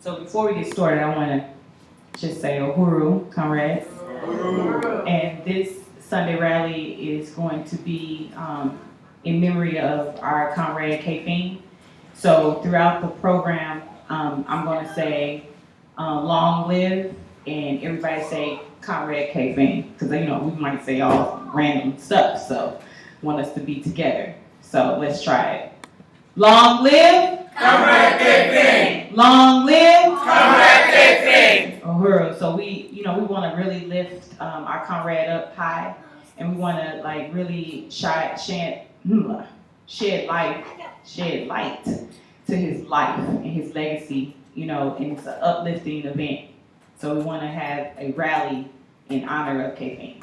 So before we get started, I want to just say Uhuru Comrades. And this Sunday rally is going to be in memory of our comrade Kefing. So throughout the program, I'm going to say long live, and everybody say Comrade Kefing, because we might say all random stuff. So I want us to be together. So let's try it. Long live Comrade Kefing. Long live Comrade Kefing. Uhuru. So we want to really lift our comrade up high, and we want to really shed light to his life and his legacy. And it's an uplifting event. So we want to have a rally in honor of Kefing.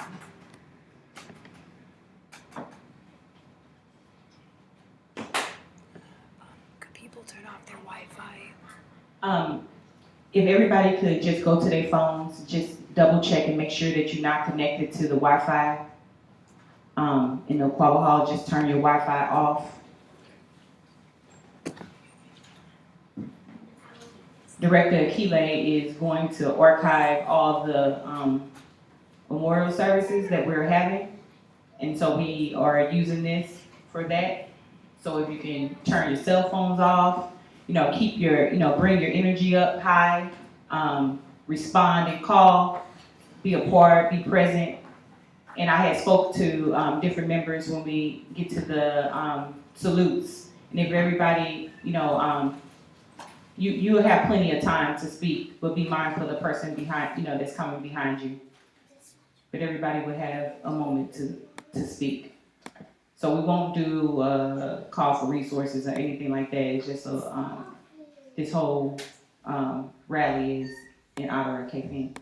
Turn off their Wi-Fi. If everybody could just go to their phones, just double check and make sure that you're not connected to the Wi-Fi. In the Quabba Hall, just turn your Wi-Fi off. Director Akile is going to archive all the memorial services that we're having. And so we are using this for that. So if you can turn your cell phones off, keep your, bring your energy up high, respond and call, be a part, be present. And I had spoke to different members when we get to the salutes. And if everybody, you'll have plenty of time to speak, but be mindful of the person behind, that's coming behind you. But everybody will have a moment to speak. So we won't do a call for resources or anything like that. It's just this whole rally is in honor of Kefing.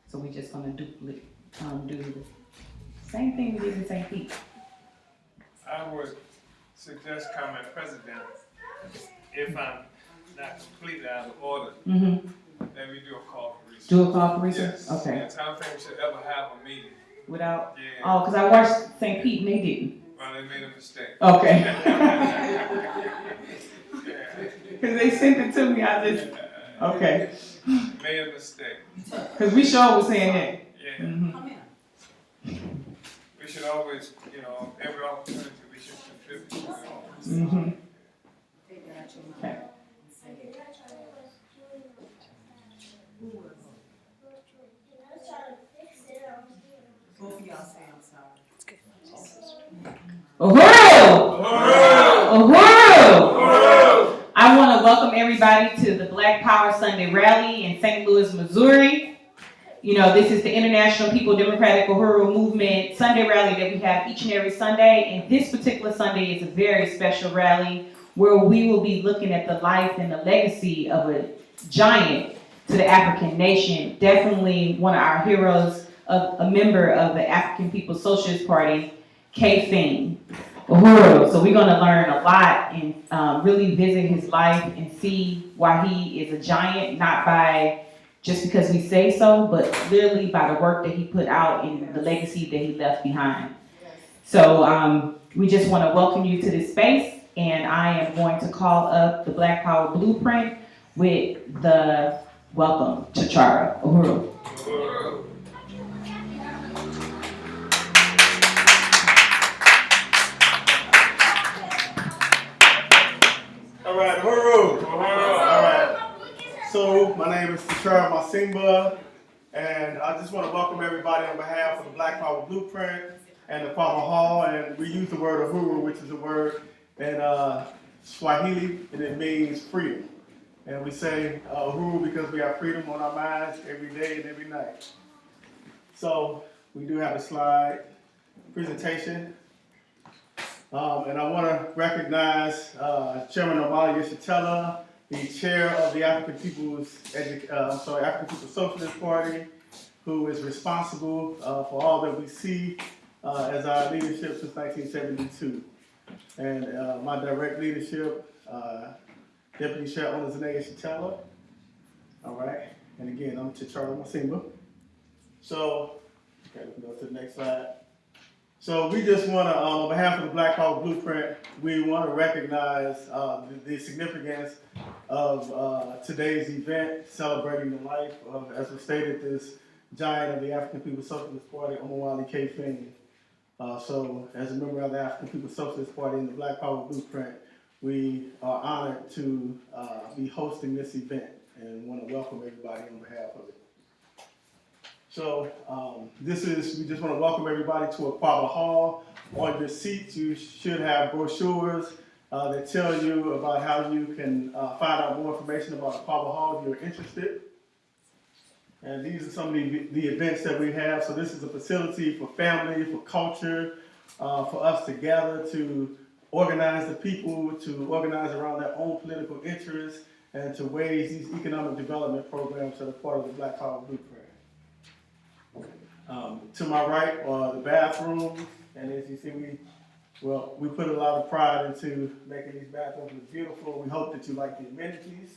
So we're just gonna do the same thing we did in St. Pete. I would suggest, Comrade President, if I'm not completely out of order, then we do a call for resources. Do a call for resources? Yes. Okay. Yes, I don't think we should ever have a meeting Without? Yeah. Oh, because I watched St. Pete and they didn't. Well, they made a mistake. Okay. Yeah. Because they sent it to me, I just, okay. Made a mistake. Because we sure was saying that. Yeah. Mm-hmm. We should always, every opportunity we should contribute. Mm-hmm. Okay. Both of y'all say I'm sorry. It's good. Uhuru! Uhuru! I want to welcome everybody to the Black Power Sunday Rally in St. Louis, Missouri. This is the International People Democratic Uhuru Movement Sunday Rally that we have each and every Sunday. And this particular Sunday is a very special rally where we will be looking at the life and the legacy of a giant to the African nation. Definitely one of our heroes, a member of the African People's Socialist Party, Kefing, Uhuru. So we're going to learn a lot and really visit his life and see why he is a giant, not by just because we say so, but literally by the work that he put out and the legacy that he left behind. So we just want to welcome you to this space, and I am going to call up the Black Power Blueprint with the welcome to Chara. Uhuru. Uhuru. All right, Uhuru. All right. So my name is Chairman Omali, and I just want to welcome everybody on behalf of the Black Power Blueprint and the Quabba Hall. And we use the word Uhuru, which is a word in Swahili, and it means freedom. And we say Uhuru because we have freedom on our minds every day and every night. So we do have a slide presentation. And I want to recognize Chairman Omali Yeshitela, the chair of the African People's Socialist Party, who is responsible for all that we see as our leadership since 1972. And my direct leadership, Deputy Chair Omowale Yeshitela. All right. And again, I'm Chairman Omali. So, okay, we can go to the next slide. So we just want to, on behalf of the Black Power Blueprint, we want to recognize the significance of today's event, celebrating the life of, as was stated, this giant of the African People's Socialist Party, Omowale Kefing. So as a member of the African People's Socialist Party and the Black Power Blueprint, we are honored to be hosting this event and want to welcome everybody on behalf of it. So we just want to welcome everybody to Aquaba Hall. On your seats, you should have brochures that tell you about how you can find out more information about Aquaba Hall if you're interested. And these are some of the events that we have. So this is a facility for family, for culture, for us to gather, to organize the people, to organize around their own political interests, and to wage these economic development programs that are part of the Black Power Blueprint. To my right are the bathrooms, and as you see, we put a lot of pride into making these bathrooms look beautiful. We hope that you like the amenities.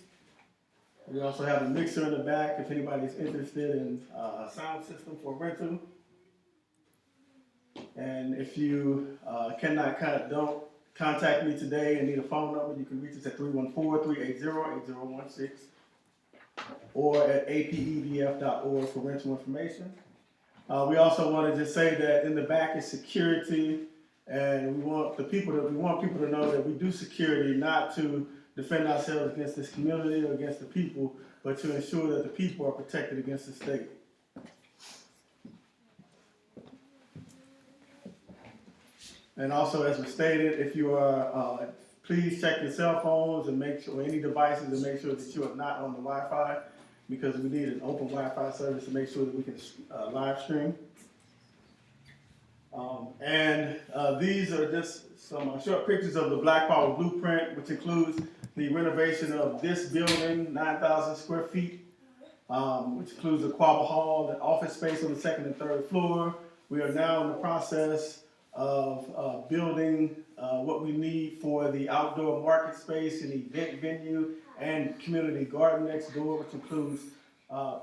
We also have a mixer in the back if anybody's interested in a sound system for rental. And if you don't contact me today and need a phone number, you can reach us at 314-380-8016 or at apedf.org for rental information. We also want to just say that in the back is security, and we want people to know that we do security not to defend ourselves against this community or against the people, but to ensure that the people are protected against the state. And also, as was stated, if you are, please check your cell phones and make sure, or any devices, and make sure that you are not on the Wi-Fi, because we need an open Wi-Fi service to make sure that we can live stream. These are just some short pictures of the Black Power Blueprint, which includes the renovation of this building, 9,000 square feet, which includes the Aquaba Hall, the office space on the second and third floor. We are now in the process of building what we need for the outdoor market space and event venue and community garden next door, which includes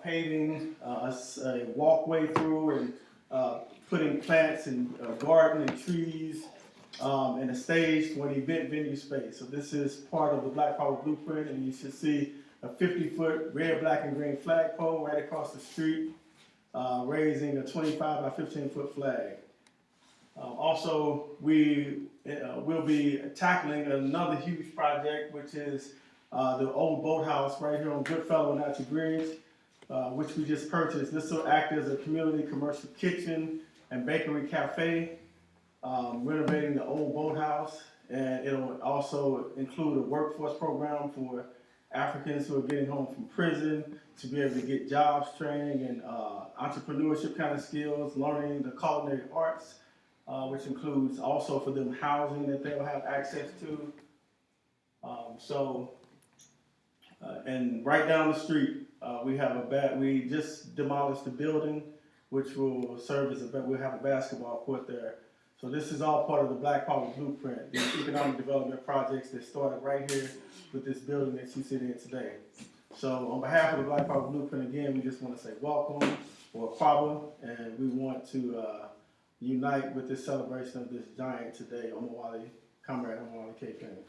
paving a walkway through and putting plants and garden and trees and a stage for an event venue space. So this is part of the Black Power Blueprint, and you should see a 50-foot red, black, and green flagpole right across the street, raising a 25 by 15-foot flag. Also, we will be tackling another huge project, which is the old boathouse right here on Goodfellow and Archie Bridge, which we just purchased. This will act as a community commercial kitchen and bakery cafe, renovating the old boathouse, and it'll also include a workforce program for Africans who are getting home from prison to be able to get jobs training and entrepreneurship kind of skills, learning the culinary arts, which includes also for them housing that they'll have access to. And right down the street, we just demolished the building, which will serve as we'll have a basketball court there. So this is all part of the Black Power Blueprint, the economic development projects that started right here with this building that you sit in today. So on behalf of the Black Power Blueprint, again, we just want to say welcome, or Aquaba, and we want to unite with this celebration of this giant today, Omowale, Comrade Omowale Kefing.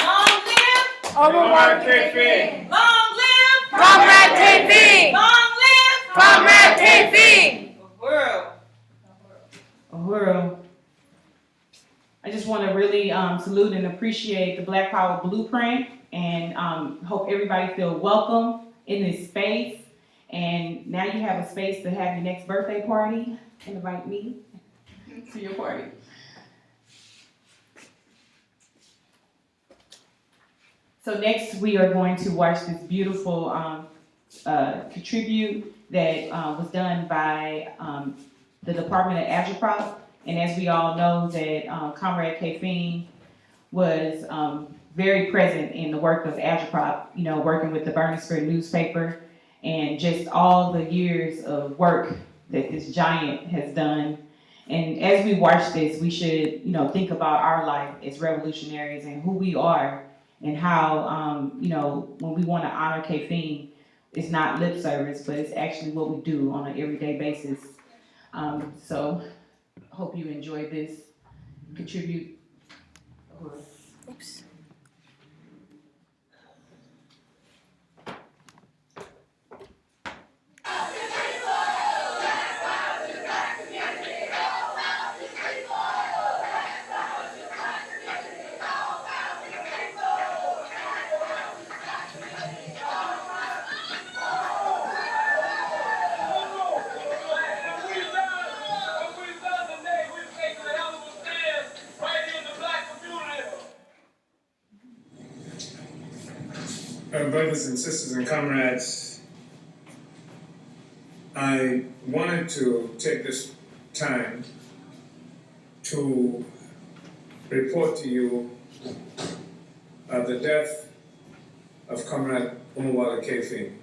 Long live Omowale Kefing! Long live Comrade Kefing! Long live Comrade Kefing! Uhuru. I just want to really salute and appreciate the Black Power Blueprint, and hope everybody feel welcome in this space. And now you have a space to have your next birthday party and invite me to your party. So next we are going to watch this beautiful tribute that was done by the Department of Agriculture. And as we all know, that Comrade Kefing was very present in the work of Agriculture, working with the Burnsford newspaper, and just all the years of work that this giant has done. And as we watch this, we should, think about our life as revolutionaries and who we are, and how, when we want to honor Kefing, it's not lip service, but it's actually what we do on an everyday basis. So hope you enjoy this, contribute. Oops. Brothers and sisters and comrades, I wanted to take this time to report to you of the death of Comrade Omowale Kefing.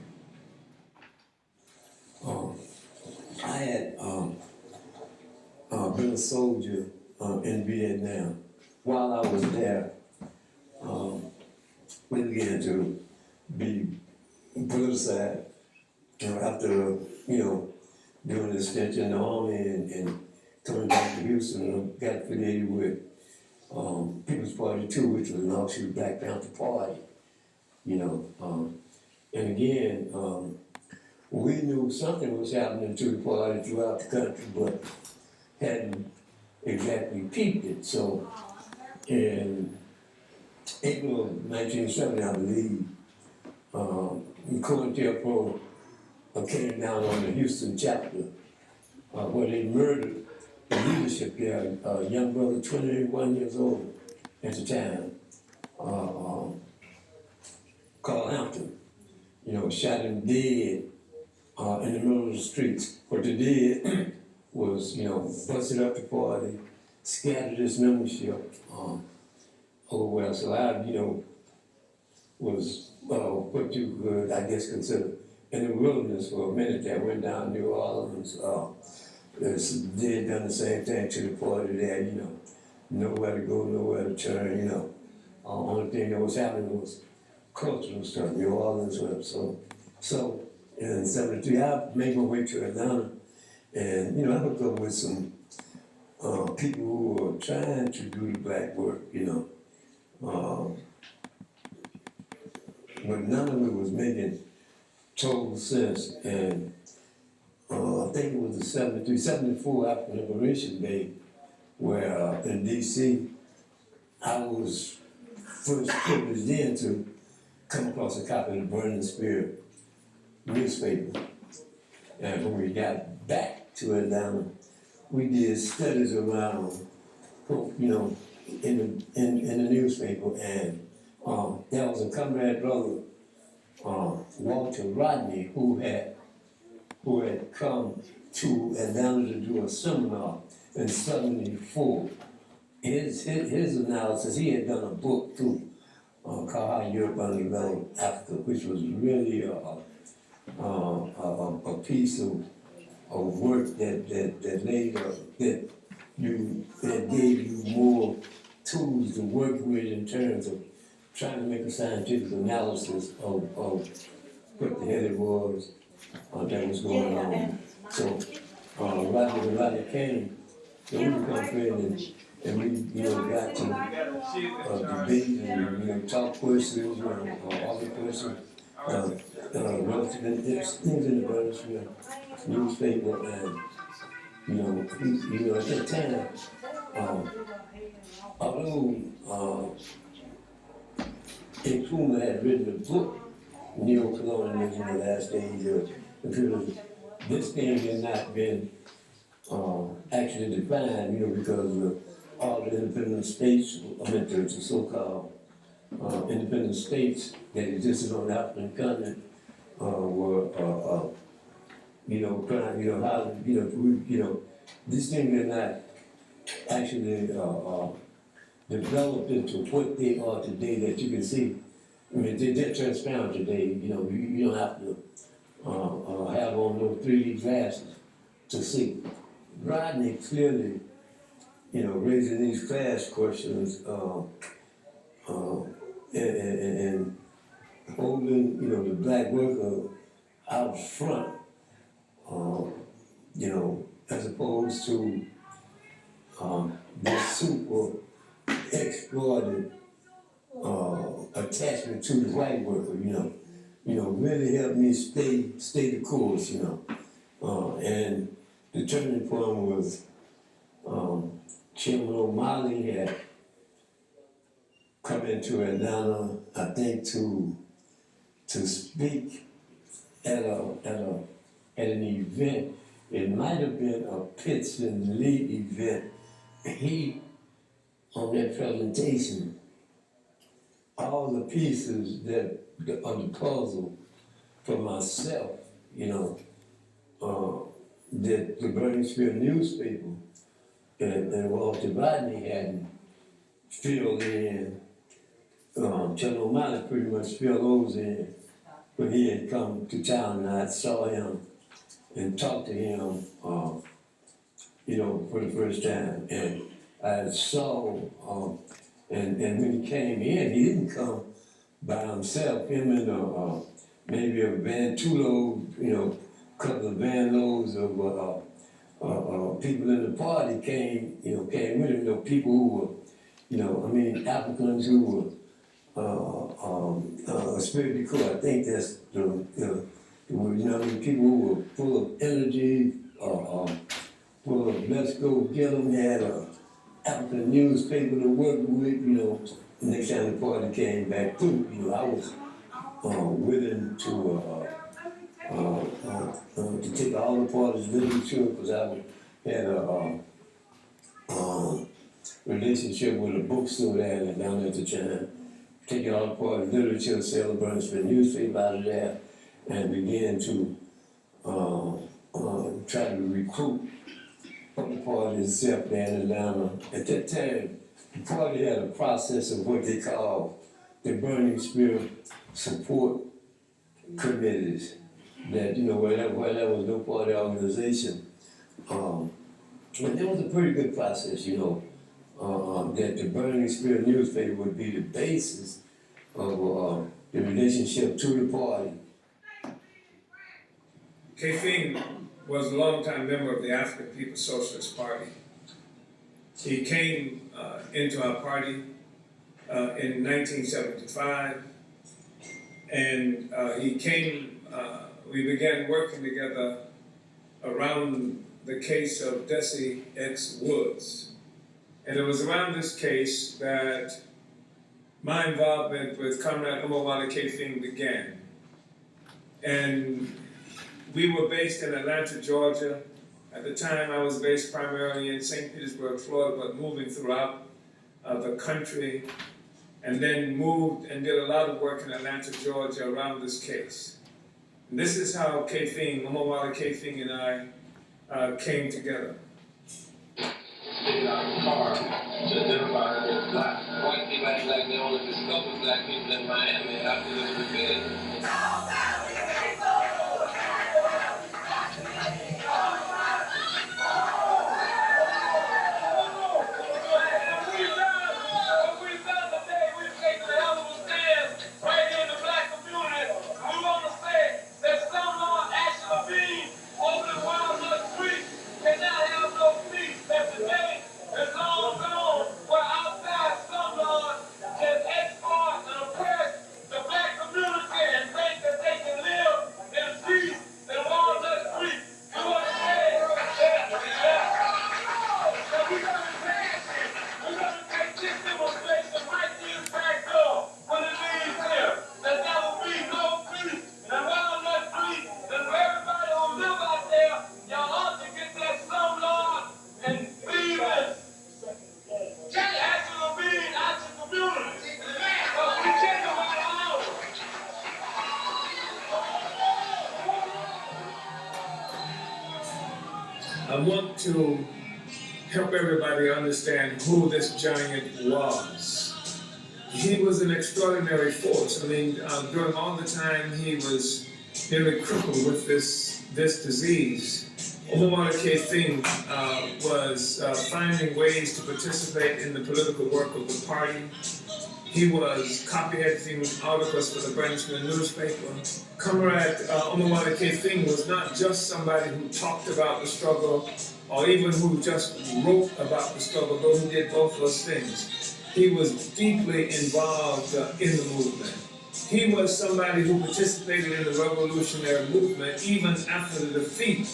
I had been a soldier in Vietnam. While I was there, we began to be politicized. After, doing the stint in the army and coming back to Houston, I got affiliated with People's Party 2, which was an offshoot Black Panther Party, And again, we knew something was happening to the party throughout the country, but hadn't exactly peeped it. So in April of 1970, I believe, COINTELPRO came down on the Houston chapter, where they murdered the leadership there, a young brother, 21 years old at the time, Carl Hampton, shot him dead in the middle of the streets. What they did was, busted up the party, scattered his membership over. So I, was what you could, I guess, consider in the wilderness for a minute. That went down New Orleans. They had done the same thing to the party there, nowhere to go, nowhere to turn, only thing that was happening was cultural stuff, New Orleans was. So in 73, I made my way to Atlanta, and, I hooked up with some people who were trying to do the black work, but none of it was making total sense. And I think it was the 73, 74 African Liberation Day, where in DC, I was first privileged in to come across a copy of the Burning Spirit newspaper. And when we got back to Atlanta, we did studies around, in the newspaper, and there was a comrade brother, Walter Rodney, who had come to Atlanta to do a seminar in 74. His analysis, he had done a book too, called How Europe Undeveloped Africa, which was really a piece of work that laid that gave you more tools to work with in terms of trying to make a scientific analysis of what the hell it was that was going on. So Rodney came, so we become friends, and we got to debate and talk questions, all the questions, relative things in the British newspaper, and at that time, although Nkrumah had written a book, Neo-Colonialism, The Last Days of Imperialism, this thing had not been actually defined, because of all the independent states, the so-called independent states that existed on the African continent were, how, this thing had not actually developed into what they are today that you can see. I mean, they're transparent today, you don't have to have on no 3D glasses to see. Rodney clearly, raising these class questions and holding, the black worker out front, you know, as opposed to this super exploited attachment to the white worker, you know, really helped me stay the course, you know. And the turning point was Chairman Omali had come into Atlanta, I think, to speak at an event. It might have been a Pitts and Lee event. He, on that presentation, all the pieces of the puzzle for myself, you know, that the Burning Spear newspaper and Walter Rodney hadn't filled in. Chairman Omali pretty much filled those in when he had come to town, and I saw him and talked to him, you know, for the first time. And I saw, and when he came in, he didn't come by himself. Him and maybe a van, 2 loads, you know, a couple of van loads of people in the party came with him. You know, people who were, you know, I mean, Africans who were spiritually cool. I think that's the you know, I mean, people who were full of energy, full of let's go get them, had a African newspaper to work with, you know. Next time the party came back through, you know, I was willing to take all the party's literature, because I had a relationship with a bookstore there in Atlanta at the time. Taking all the party's literature, sell the Burning Spear newspaper out of there, and began to try to recruit from the party itself there in Atlanta. At that time, the party had a process of what they called the Burning Spear support committees. That, you know, where there was no party organization. But it was a pretty good process, you know, that the Burning Spear newspaper would be the basis of the relationship to the party. Kefing was a longtime member of the African People's Socialist Party. He came into our party in 1975, and we began working together around the case of Desi X. Woods. And it was around this case that my involvement with Comrade Omowale Kefing began. And we were based in Atlanta, Georgia. At the time, I was based primarily in St. Petersburg, Florida, but moving throughout the country, and then moved and did a lot of work in Atlanta, Georgia around this case. And this is how Omowale Kefing and I came together. In our car to identify as black. White people act like they only discovered black people in Miami after this rebellion. I want to help everybody understand who this giant was. He was an extraordinary force. I mean, during all the time he was nearly crippled with this disease, Omowale Kefing was finding ways to participate in the political work of the party. He was copy editing articles for the Burnishman newspaper. Comrade Omowale Kefing was not just somebody who talked about the struggle or even who just wrote about the struggle, though he did both those things. He was deeply involved in the movement. He was somebody who participated in the revolutionary movement even after the defeat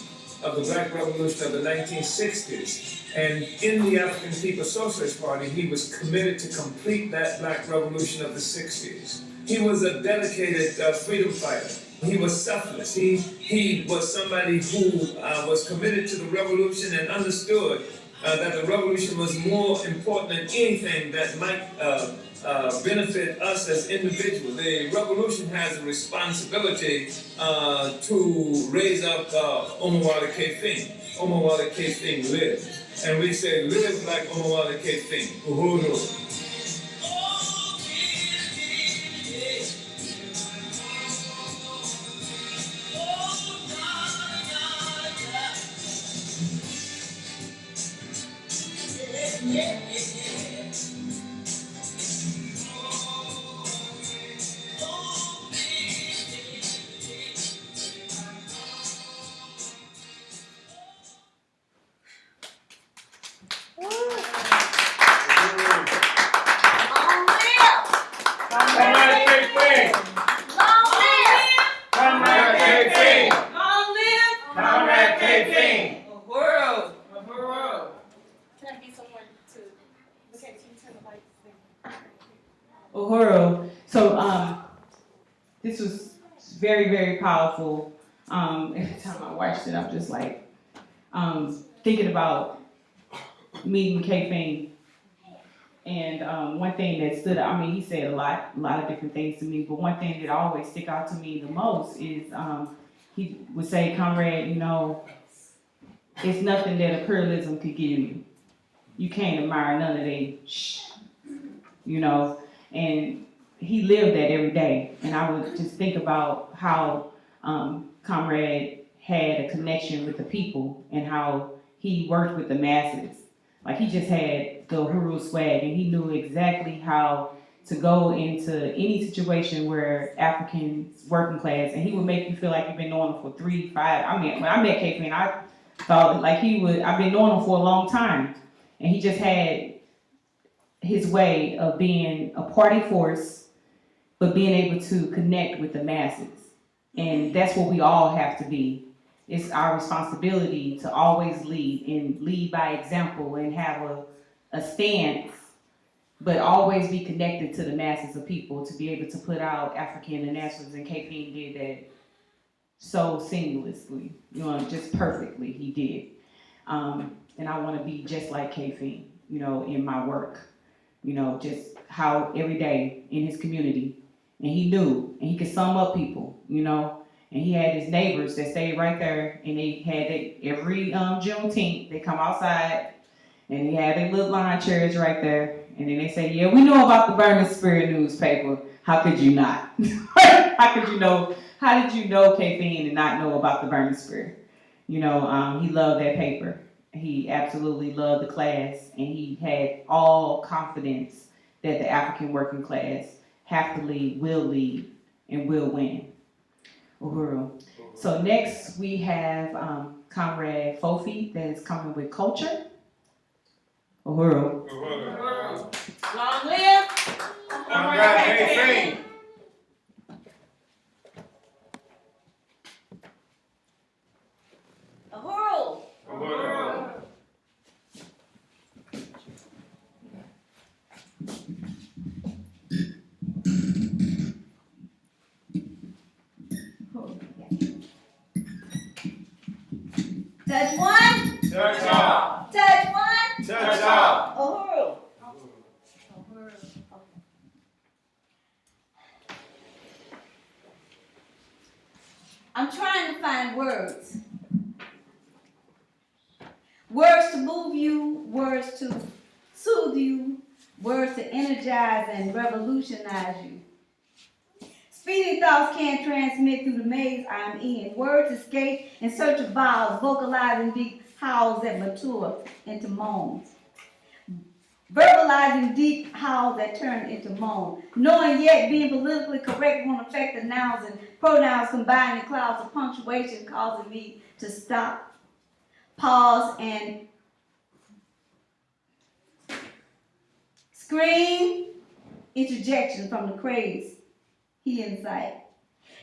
of the Black Revolution of the 1960s. And in the African People's Socialist Party, he was committed to complete that Black Revolution of the 60s. He was a dedicated freedom fighter. He was selfless. He was somebody who was committed to the revolution and understood that the revolution was more important than anything that might benefit us as individuals. The revolution has a responsibility to raise up Omowale Kefing. Omowale Kefing lives. And we say, live like Omowale Kefing. Uhuru. Uhuru. So this was very, very powerful. Every time I watched it, I'm just like thinking about meeting Kefing. And one thing that stood out, I mean, he said a lot of different things to me, but one thing that always stick out to me the most is he would say, Comrade, you know, it's nothing that a pluralism could give you. You can't admire none of they you know, and he lived that every day. And I would just think about how Comrade had a connection with the people and how he worked with the masses. Like he just had the Uhuru swag and he knew exactly how to go into any situation where Africans, working class, and he would make you feel like you've been knowing him for 3, 5, I mean, when I met Kefing, I thought like I've been knowing him for a long time. And he just had his way of being a party force, but being able to connect with the masses. And that's what we all have to be. It's our responsibility to always lead and lead by example and have a stance, but always be connected to the masses of people to be able to put out African internationals. And Kefing did that so seamlessly, you know, just perfectly. He did. And I want to be just like Kefing, you know, in my work. You know, just how every day in his community, and he knew, and he could sum up people, you know, and he had his neighbors that stayed right there, and they had it every Juneteenth, they come outside, and they had their little lawn chairs right there, and then they say, yeah, we know about the Burning Spirit newspaper. How could you not? How did you know Kefing and not know about the Burning Spirit? You know, he loved that paper. He absolutely loved the class, and he had all confidence that the African working class have to lead, will lead, and will win. Uhuru. So next we have Comrade Fofi that is coming with culture. Uhuru. Long live Comrade Kefing. Uhuru. Touch one. Touch all. Touch one. Touch all. Uhuru. I'm trying to find words. Words to move you, words to soothe you, words to energize and revolutionize you. Speeding thoughts can't transmit through the maze I'm in. Words escape in search of vowels, vocalizing deep howls that mature into moans. verbalizing deep howls that turn into moan. Knowing yet being politically correct won't affect the nouns and pronouns combined in clouds of punctuation, causing me to stop, pause, and scream interjection from the craze he incite.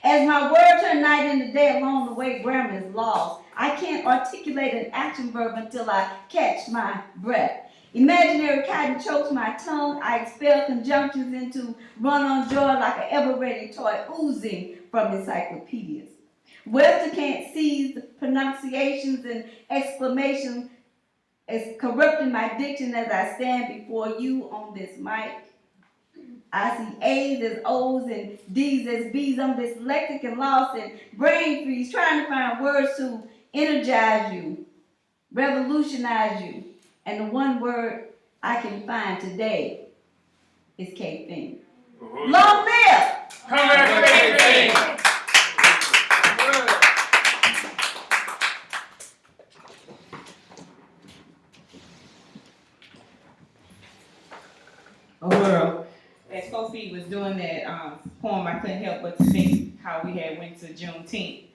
As my word turn night into day along the way, grammar is lost. I can't articulate an action verb until I catch my breath. Imaginary cotton chokes my tongue. I expel conjunctions into run on joy like an ever-ready toy oozing from encyclopedias. Webster can't seize the pronunciations and exclamations as corrupting my diction as I stand before you on this mic. I see A's as O's and D's as B's. I'm dyslexic and lost in brain freeze, trying to find words to energize you, revolutionize you. And the one word I can find today is Kefing. Long live! Comrade Kefing! Uhuru. As Kofi was doing that poem, I couldn't help but to think how we had went to Juneteenth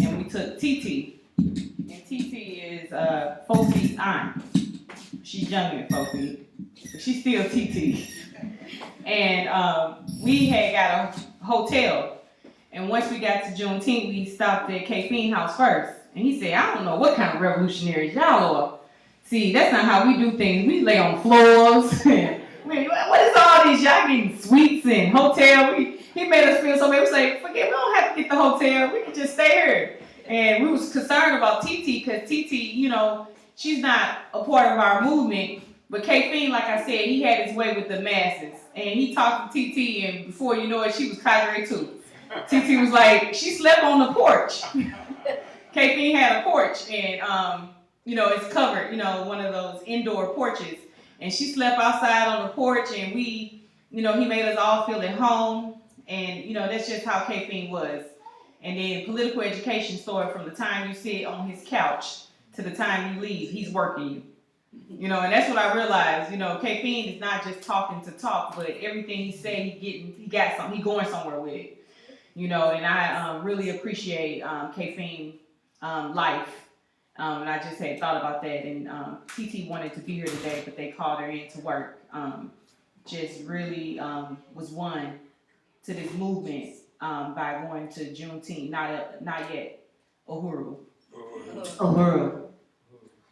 and we took TT. And TT is Fofi's aunt. She's younger than Fofi, but she's still TT. And we had got a hotel. And once we got to Juneteenth, we stopped at Kefing house first. And he said, I don't know what kind of revolutionaries y'all are. See, that's not how we do things. We lay on floors. What is all this? Y'all getting suites and hotel? He made us feel so bad. We was like, forget, we don't have to get the hotel. We can just stay here. And we was concerned about TT because TT, you know, she's not a part of our movement. But Kefing, like I said, he had his way with the masses. And he talked to TT, and before you know it, she was cadre too. TT was like, she slept on the porch. Kefing had a porch, and you know, it's covered, you know, one of those indoor porches. And she slept outside on the porch, and we, you know, he made us all feel at home. And, you know, that's just how Kefing was. And then political education started from the time you sit on his couch to the time you leave. He's working you. You know, and that's what I realized. You know, Kefing is not just talking to talk, but everything he said, he got something, he going somewhere with it. You know, and I really appreciate Kefing life. And I just had thought about that, and TT wanted to be here today, but they called her in to work. Just really was won to this movement by going to Juneteenth, not yet, Uhuru.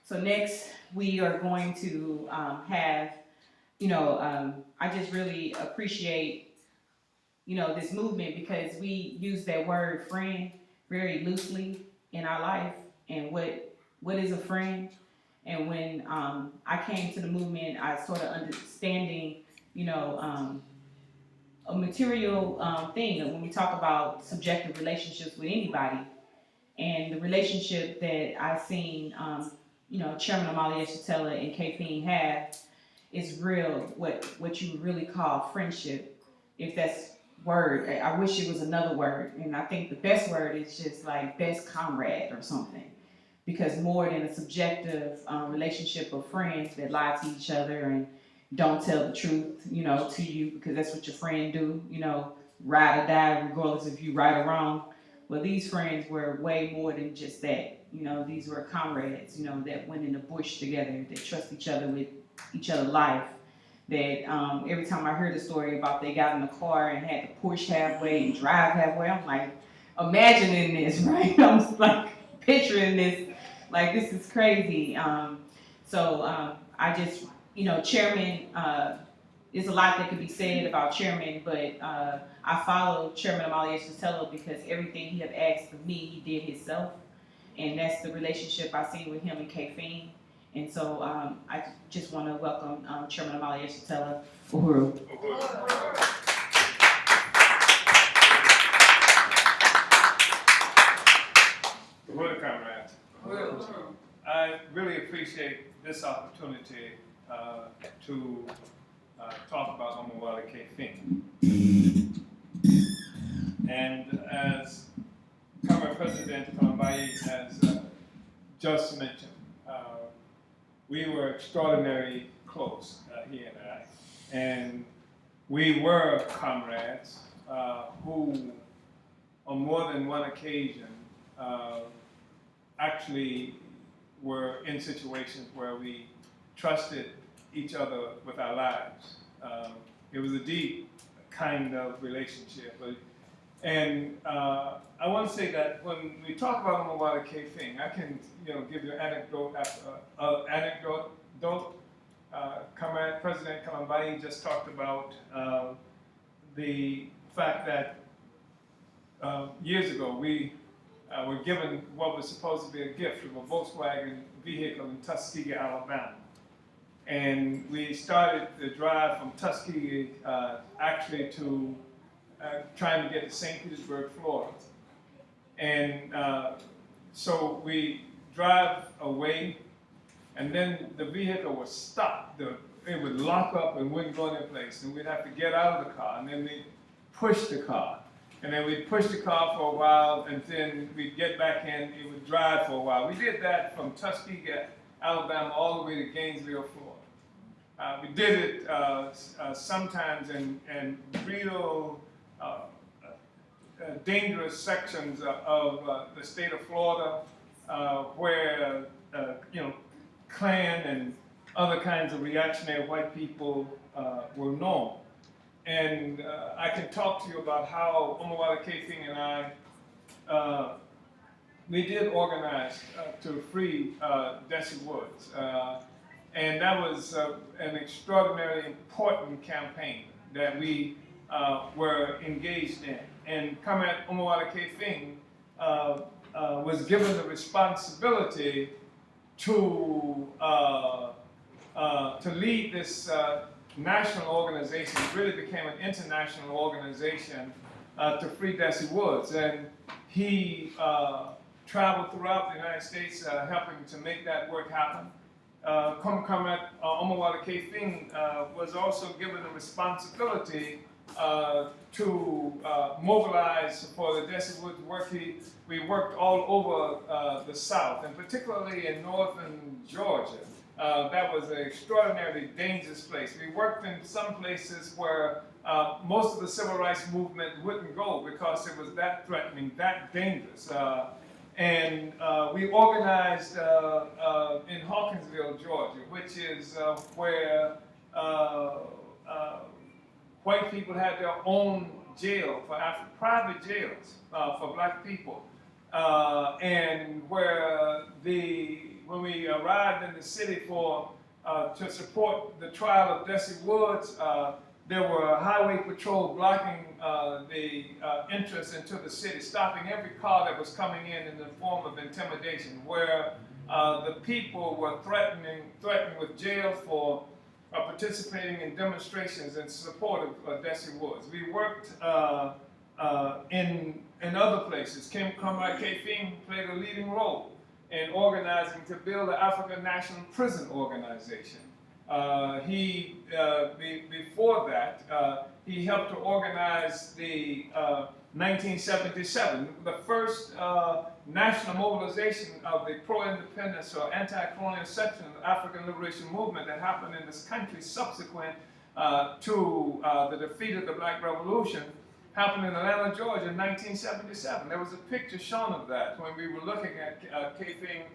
So next we are going to have, you know, I just really appreciate, you know, this movement because we use that word friend very loosely in our life, and what is a friend? And when I came to the movement, I started understanding, you know, a material thing. And when we talk about subjective relationships with anybody, and the relationship that I've seen, you know, Chairman Omali Yeshitela and Kefing have is real. What you really call friendship, if that's word. I wish it was another word, and I think the best word is just like best comrade or something. Because more than a subjective relationship of friends that lie to each other and don't tell the truth, you know, to you, because that's what your friend do, you know, ride or die, regardless if you right or wrong. Well, these friends were way more than just that. You know, these were comrades, you know, that went in the bush together, that trust each other with each other's life. That every time I heard the story about they got in the car and had to push halfway and drive halfway, I'm like, imagining this, right? I'm like picturing this. Like, this is crazy. So I just, you know, Chairman, there's a lot that could be said about Chairman, but I follow Chairman Omali Yeshitela because everything he had asked of me, he did himself. And that's the relationship I've seen with him and Kefing. And so I just want to welcome Chairman Omali Yeshitela, Uhuru. Uhuru Comrades. I really appreciate this opportunity to talk about Omowale Kefing. And as Comrade President Omali has just mentioned, we were extraordinarily close. he and I. And we were comrades who, on more than one occasion, actually were in situations where we trusted each other with our lives. It was a deep kind of relationship. And I want to say that when we talk about Omowale Kefing, I can give you an anecdote after anecdote. Comrade President Kalambayi just talked about the fact that years ago we were given what was supposed to be a gift of a Volkswagen vehicle in Tuskegee, Alabama. And we started the drive from Tuskegee actually to trying to get to St. Petersburg, Florida. And so we drive away, and then the vehicle was stopped. It would lock up and wouldn't go any place. And we'd have to get out of the car, and then we'd push the car. And then we'd push the car for a while, and then we'd get back in, it would drive for a while. We did that from Tuskegee, Alabama, all the way to Gainesville, Florida. We did it sometimes in real dangerous sections of the state of Florida, where Klan and other kinds of reactionary white people were known. And I can talk to you about how Omowale Kefing and I, we did organize to free Desi Woods. And that was an extraordinarily important campaign that we were engaged in. And Comrade Omowale Kefing was given the responsibility to lead this national organization. It really became an international organization to free Desi Woods. And he traveled throughout the United States helping to make that work happen. Comrade Omowale Kefing was also given the responsibility to mobilize for the Desi Woods work. We worked all over the South, and particularly in northern Georgia. That was an extraordinarily dangerous place. We worked in some places where most of the civil rights movement wouldn't go because it was that threatening, that dangerous. And we organized in Hawkinsville, Georgia, which is where white people had their own jail for private jails for black people. And where when we arrived in the city to support the trial of Desi Woods, there were highway patrol blocking the entrance into the city, stopping every car that was coming in the form of intimidation, where the people were threatened with jail for participating in demonstrations in support of Desi Woods. We worked in other places. Comrade Kefing played a leading role in organizing to build the African National Prison Organization. Before that, he helped to organize the 1977, the first national mobilization of the pro-independence or anti-colonial section of the African liberation movement that happened in this country subsequent to the defeat of the Black Revolution, happened in Atlanta, Georgia in 1977. There was a picture shown of that when we were looking at Kefing,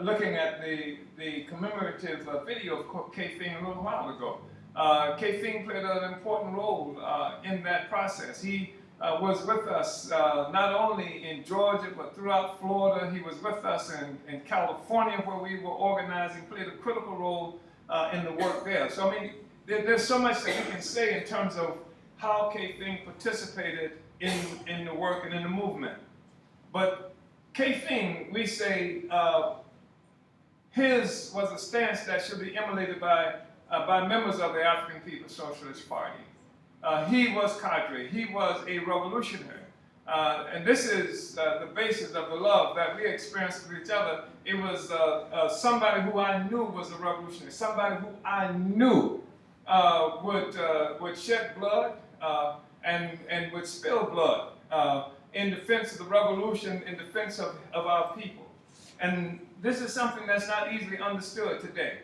looking at the commemorative video of Kefing a little while ago. Kefing played an important role in that process. He was with us not only in Georgia, but throughout Florida. He was with us in California, where we were organizing, played a critical role in the work there. So, I mean, there's so much that we can say in terms of how Kefing participated in the work and in the movement. But Kefing, we say, his was a stance that should be emulated by members of the African People's Socialist Party. He was cadre, he was a revolutionary. And this is the basis of the love that we experienced with each other. It was somebody who I knew was a revolutionary, somebody who I knew would shed blood and would spill blood in defense of the revolution, in defense of our people. And this is something that's not easily understood today.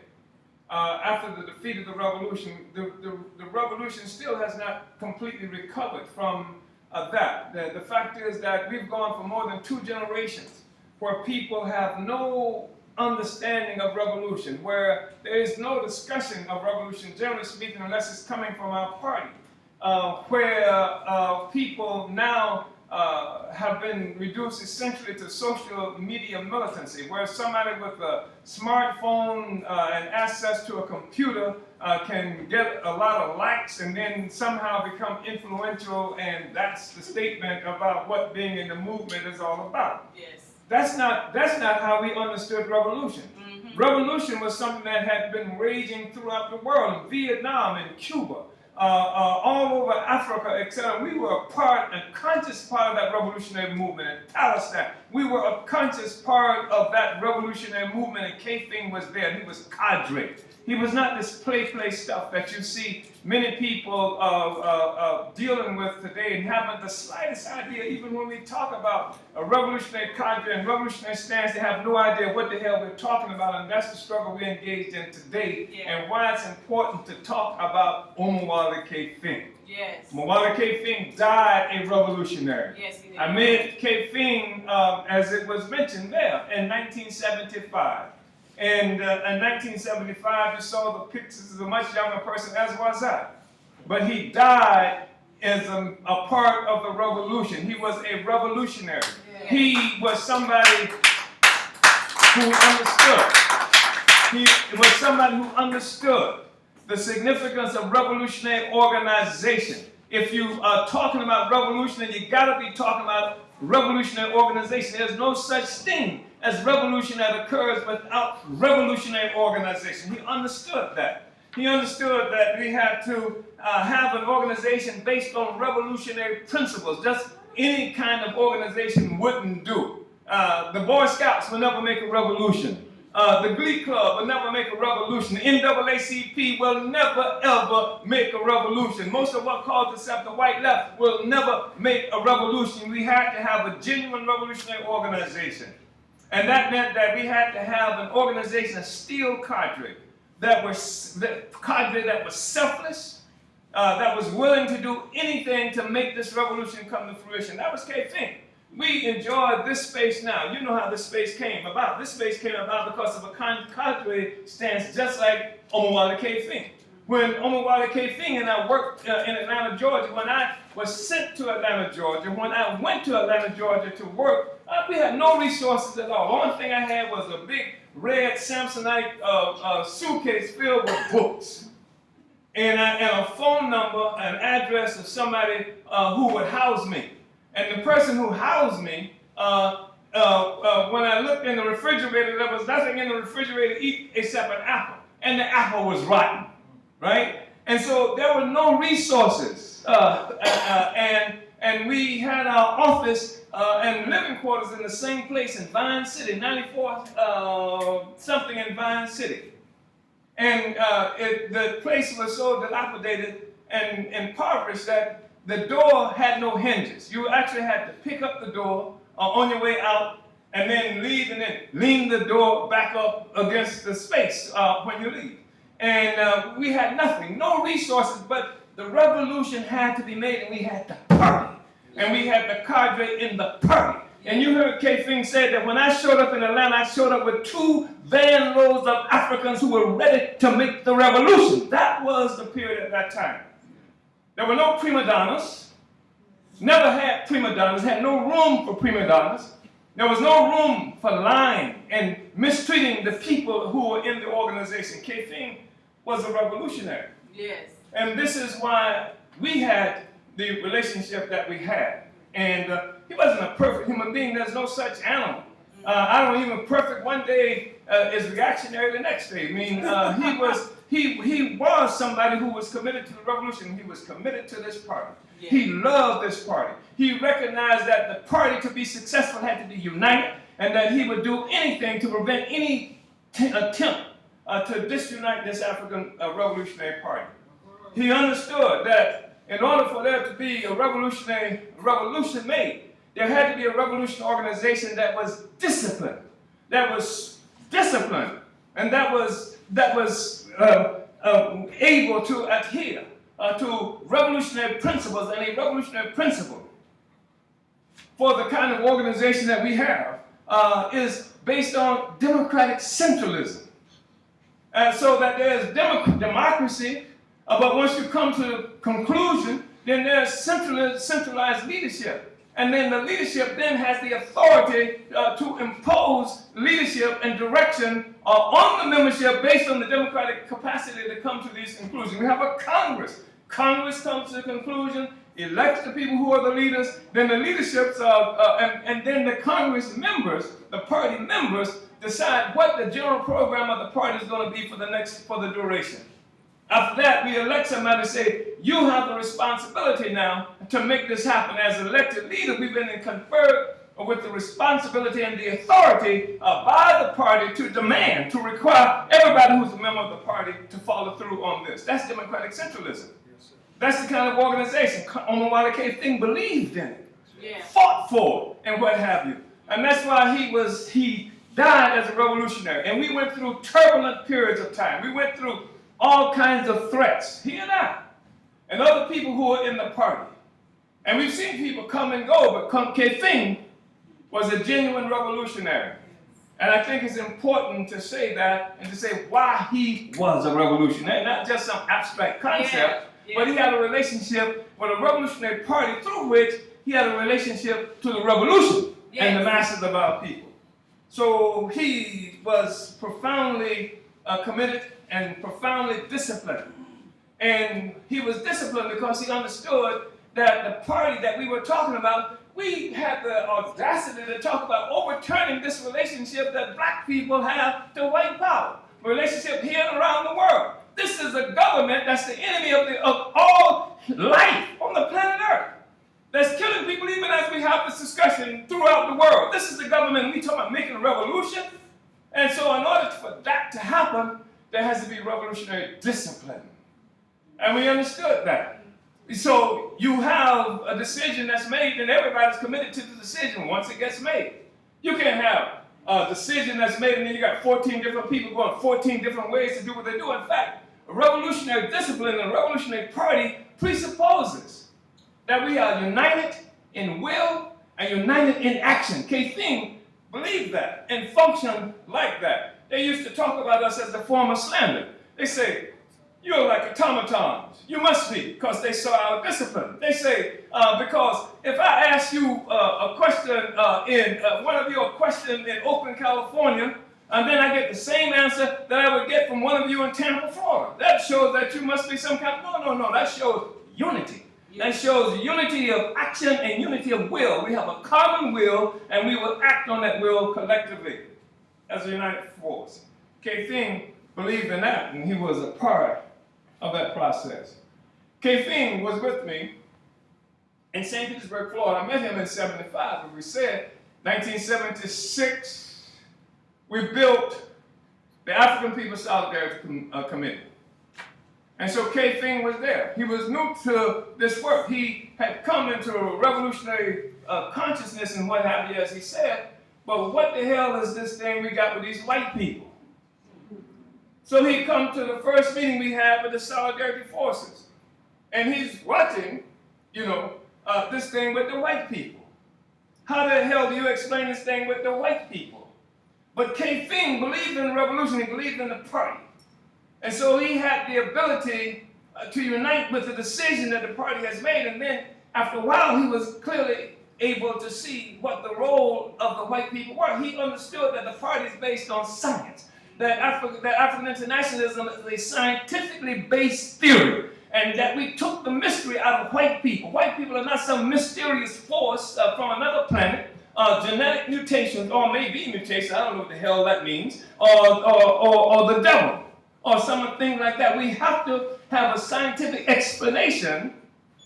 after the defeat of the revolution, the revolution still has not completely recovered from that. The fact is that we've gone for more than 2 generations where people have no understanding of revolution, where there is no discussion of revolution, generally speaking, unless it's coming from our party, where people now have been reduced essentially to social media militancy, where somebody with a smartphone and access to a computer can get a lot of likes and then somehow become influential, and that's the statement about what being in the movement is all about. Yes. That's not how we understood revolution. Revolution was something that had been raging throughout the world, in Vietnam and Cuba, all over Africa, etc. We were a conscious part of that revolutionary movement in Palestine. We were a conscious part of that revolutionary movement, and Kefing was there. He was cadre. He was not this play stuff that you see many people dealing with today and haven't the slightest idea. Even when we talk about a revolutionary cadre and revolutionary stance, they have no idea what the hell we're talking about, and that's the struggle we're engaged in today, and why it's important to talk about Omowale Kefing. Yes. Omowale Kefing died a revolutionary. Yes, he did. Ahmed Kefing, as it was mentioned there, in 1975. And in 1975, you saw the pictures of a much younger person, as was I. But he died as a part of the revolution. He was a revolutionary. Yeah. He was somebody who understood. He was somebody who understood the significance of revolutionary organization. If you are talking about revolution, then you got to be talking about revolutionary organization. There's no such thing as revolution that occurs without revolutionary organization. He understood that. He understood that we had to have an organization based on revolutionary principles. Just any kind of organization wouldn't do. The Boy Scouts will never make a revolution. The Glee Club will never make a revolution. The NAACP will never ever make a revolution. Most of what calls itself the white left will never make a revolution. We had to have a genuine revolutionary organization. And that meant that we had to have an organization, a steel cadre, that was selfless, that was willing to do anything to make this revolution come to fruition. That was Kefing. We enjoy this space now. You know how this space came about. This space came about because of a cadre stance just like Omowale Kefing. When Omowale Kefing and I worked in Atlanta, Georgia, when I was sent to Atlanta, Georgia, when I went to Atlanta, Georgia to work, we had no resources at all. The only thing I had was a big red Samsonite suitcase filled with books. And a phone number, an address of somebody who would house me. And the person who housed me, when I looked in the refrigerator, there was nothing in the refrigerator to eat except an apple. And the apple was rotten, right? And so there were no resources. And we had our office and living quarters in the same place in Vine City, 94 something in Vine City. And the place was so dilapidated and impoverished that the door had no hinges. You actually had to pick up the door on your way out and then leave and then lean the door back up against the space when you leave. And we had nothing, no resources, but the revolution had to be made, and we had the party. And we had the cadre in the party. And you heard Kefing say that when I showed up in Atlanta, I showed up with 2 van loads of Africans who were ready to make the revolution. That was the period at that time. There were no prima donnas, never had prima donnas, had no room for prima donnas. There was no room for lying and mistreating the people who were in the organization. Kefing was a revolutionary. Yes. And this is why we had the relationship that we had. And he wasn't a perfect human being. There's no such animal. I don't even perfect one day is reactionary the next day. I mean, he was somebody who was committed to the revolution. He was committed to this party. Yeah. He loved this party. He recognized that the party to be successful had to be united, and that he would do anything to prevent any attempt to disunite this African revolutionary party. He understood that in order for there to be a revolution made, there had to be a revolution organization that was disciplined, and that was able to adhere to revolutionary principles and a revolutionary principle for the kind of organization that we have is based on democratic centralism. So that there's democracy, but once you come to the conclusion, then there's centralized leadership. And then the leadership then has the authority to impose leadership and direction on the membership based on the democratic capacity to come to these conclusions. We have a Congress. Congress comes to the conclusion, elects the people who are the leaders, then the leaderships and then the Congress members, the party members, decide what the general program of the party is going to be for the duration. After that, we elect somebody to say, you have the responsibility now to make this happen. As elected leaders, we've been conferred with the responsibility and the authority by the party to demand, to require everybody who's a member of the party to follow through on this. That's democratic centralism. Yes, that's the kind of organization Omowale Kefing believed in it, fought for, and what have you. And that's why he died as a revolutionary. And we went through turbulent periods of time. We went through all kinds of threats, he and I, and other people who are in the party. And we've seen people come and go, but Kefing was a genuine revolutionary. And I think it's important to say that and to say why he was a revolutionary, not just some abstract concept, but he had a relationship with a revolutionary party through which he had a relationship to the revolution and the masses of our people. So he was profoundly committed and profoundly disciplined. And he was disciplined because he understood that the party that we were talking about, we had the audacity to talk about overturning this relationship that black people have to white power, a relationship here and around the world. This is a government that's the enemy of all life on the planet Earth, that's killing people even as we have this discussion throughout the world. This is the government, we talk about making a revolution. And so in order for that to happen, there has to be revolutionary discipline. And we understood that. So you have a decision that's made and everybody's committed to the decision once it gets made. You can't have a decision that's made and then you got 14 different people going 14 different ways to do what they do. In fact, a revolutionary discipline and a revolutionary party presupposes that we are united in will and united in action. Kefing believed that and functioned like that. They used to talk about us as a form of slander. They say, you're like automatons. You must be, because they saw our discipline. They say, because if I ask you a question one of you a question in Oakland, California, and then I get the same answer that I would get from one of you in Tampa, Florida, that shows that you must be some kind of, no, that shows unity. That shows unity of action and unity of will. We have a common will, and we will act on that will collectively as a united force. Kefing believed in that, and he was a part of that process. Kefing was with me in St. Petersburg, Florida. I met him in '75, as we said. 1976, we built the African People's Solidarity Committee. And so Kefing was there. He was new to this work. He had come into a revolutionary consciousness and what have you, as he said, but what the hell is this thing we got with these white people? So he come to the first meeting we had with the Solidarity Forces. And he's watching, this thing with the white people. How the hell do you explain this thing with the white people? But Kefing believed in the revolution, he believed in the party. And so he had the ability to unite with the decision that the party has made. And then after a while, he was clearly able to see what the role of the white people were. He understood that the party is based on science, that African internationalism is a scientifically based theory, and that we took the mystery out of white people. White people are not some mysterious force from another planet, genetic mutations, or maybe mutations, I don't know what the hell that means, or the devil, or something like that. We have to have a scientific explanation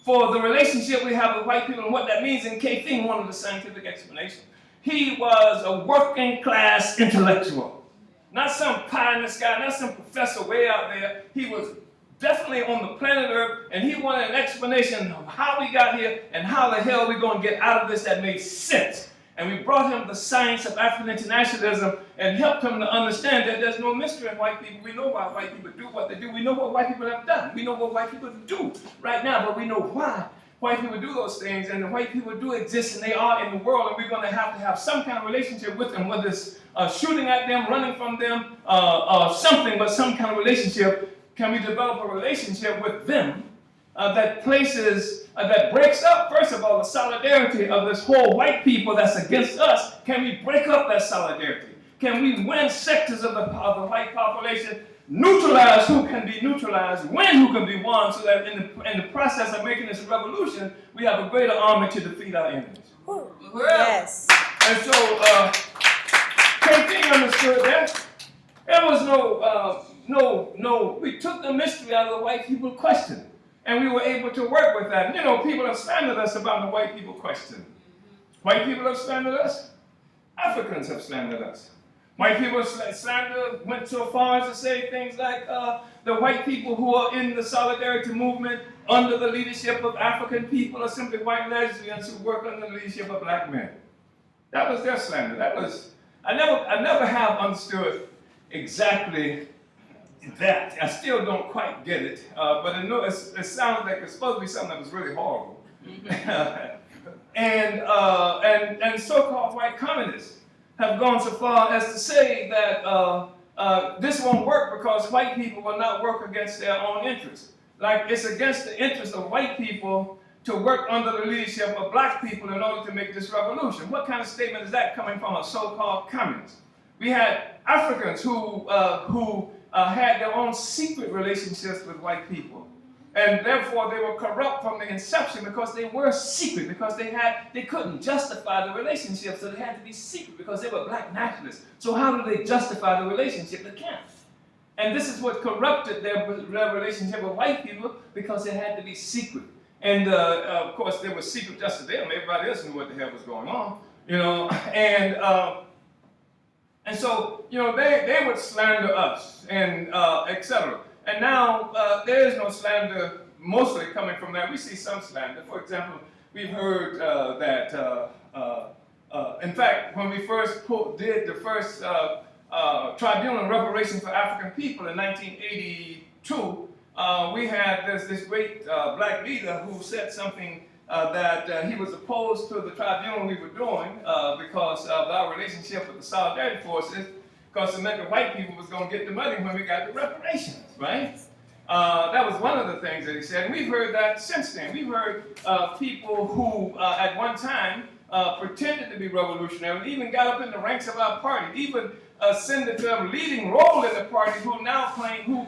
for the relationship we have with white people and what that means. And Kefing wanted the scientific explanation. He was a working class intellectual, not some pie in the sky, not some professor way out there. He was definitely on the planet Earth, and he wanted an explanation of how we got here and how the hell we're going to get out of this that made sense. And we brought him the science of African internationalism and helped him to understand that there's no mystery in white people. We know why white people do what they do. We know what white people have done. We know what white people do right now, but we know why white people do those things, and the white people do exist, and they are in the world, and we're going to have some kind of relationship with them, whether it's shooting at them, running from them, something, but some kind of relationship. Can we develop a relationship with them that breaks up, first of all, the solidarity of this whole white people that's against us? Can we break up that solidarity? Can we win sectors of the white population, neutralize who can be neutralized, win who can be won, so that in the process of making this revolution, we have a greater army to defeat our enemies? Yes. And so, Kefing understood that. There was no, we took the mystery out of the white people question. And we were able to work with that. You know, people have slandered us about the white people question. White people have slandered us. Africans have slandered us. White people went so far as to say things like the white people who are in the solidarity movement under the leadership of African people are simply white lesbians who work under the leadership of black men. That was their slander. I never have understood exactly that. I still don't quite get it, but it sounds like it's supposed to be something that was really horrible. And so-called white communists have gone so far as to say that this won't work because white people will not work against their own interests. Like it's against the interest of white people to work under the leadership of black people in order to make this revolution. What kind of statement is that coming from a so-called communist? We had Africans who had their own secret relationships with white people. And therefore they were corrupt from the inception because they were secret, because they couldn't justify the relationship, so they had to be secret because they were black nationalists. So how do they justify the relationship? They can't. And this is what corrupted their relationship with white people, because it had to be secret. And of course they were secret just to them. Everybody else knew what the hell was going on, you know. And so, you know, they would slander us and etc. And now there is no slander mostly coming from that. We see some slander. For example, we've heard that, in fact, when we first did the first tribunal reparation for African people in 1982, we had this great black leader who said something that he was opposed to the tribunal we were doing because of our relationship with the Solidarity Forces, because it meant the white people was going to get the money when we got the reparations, right? That was one of the things that he said. And we've heard that since then. We've heard people who at one time pretended to be revolutionary and even got up in the ranks of our party, even ascended to a leading role in the party, who now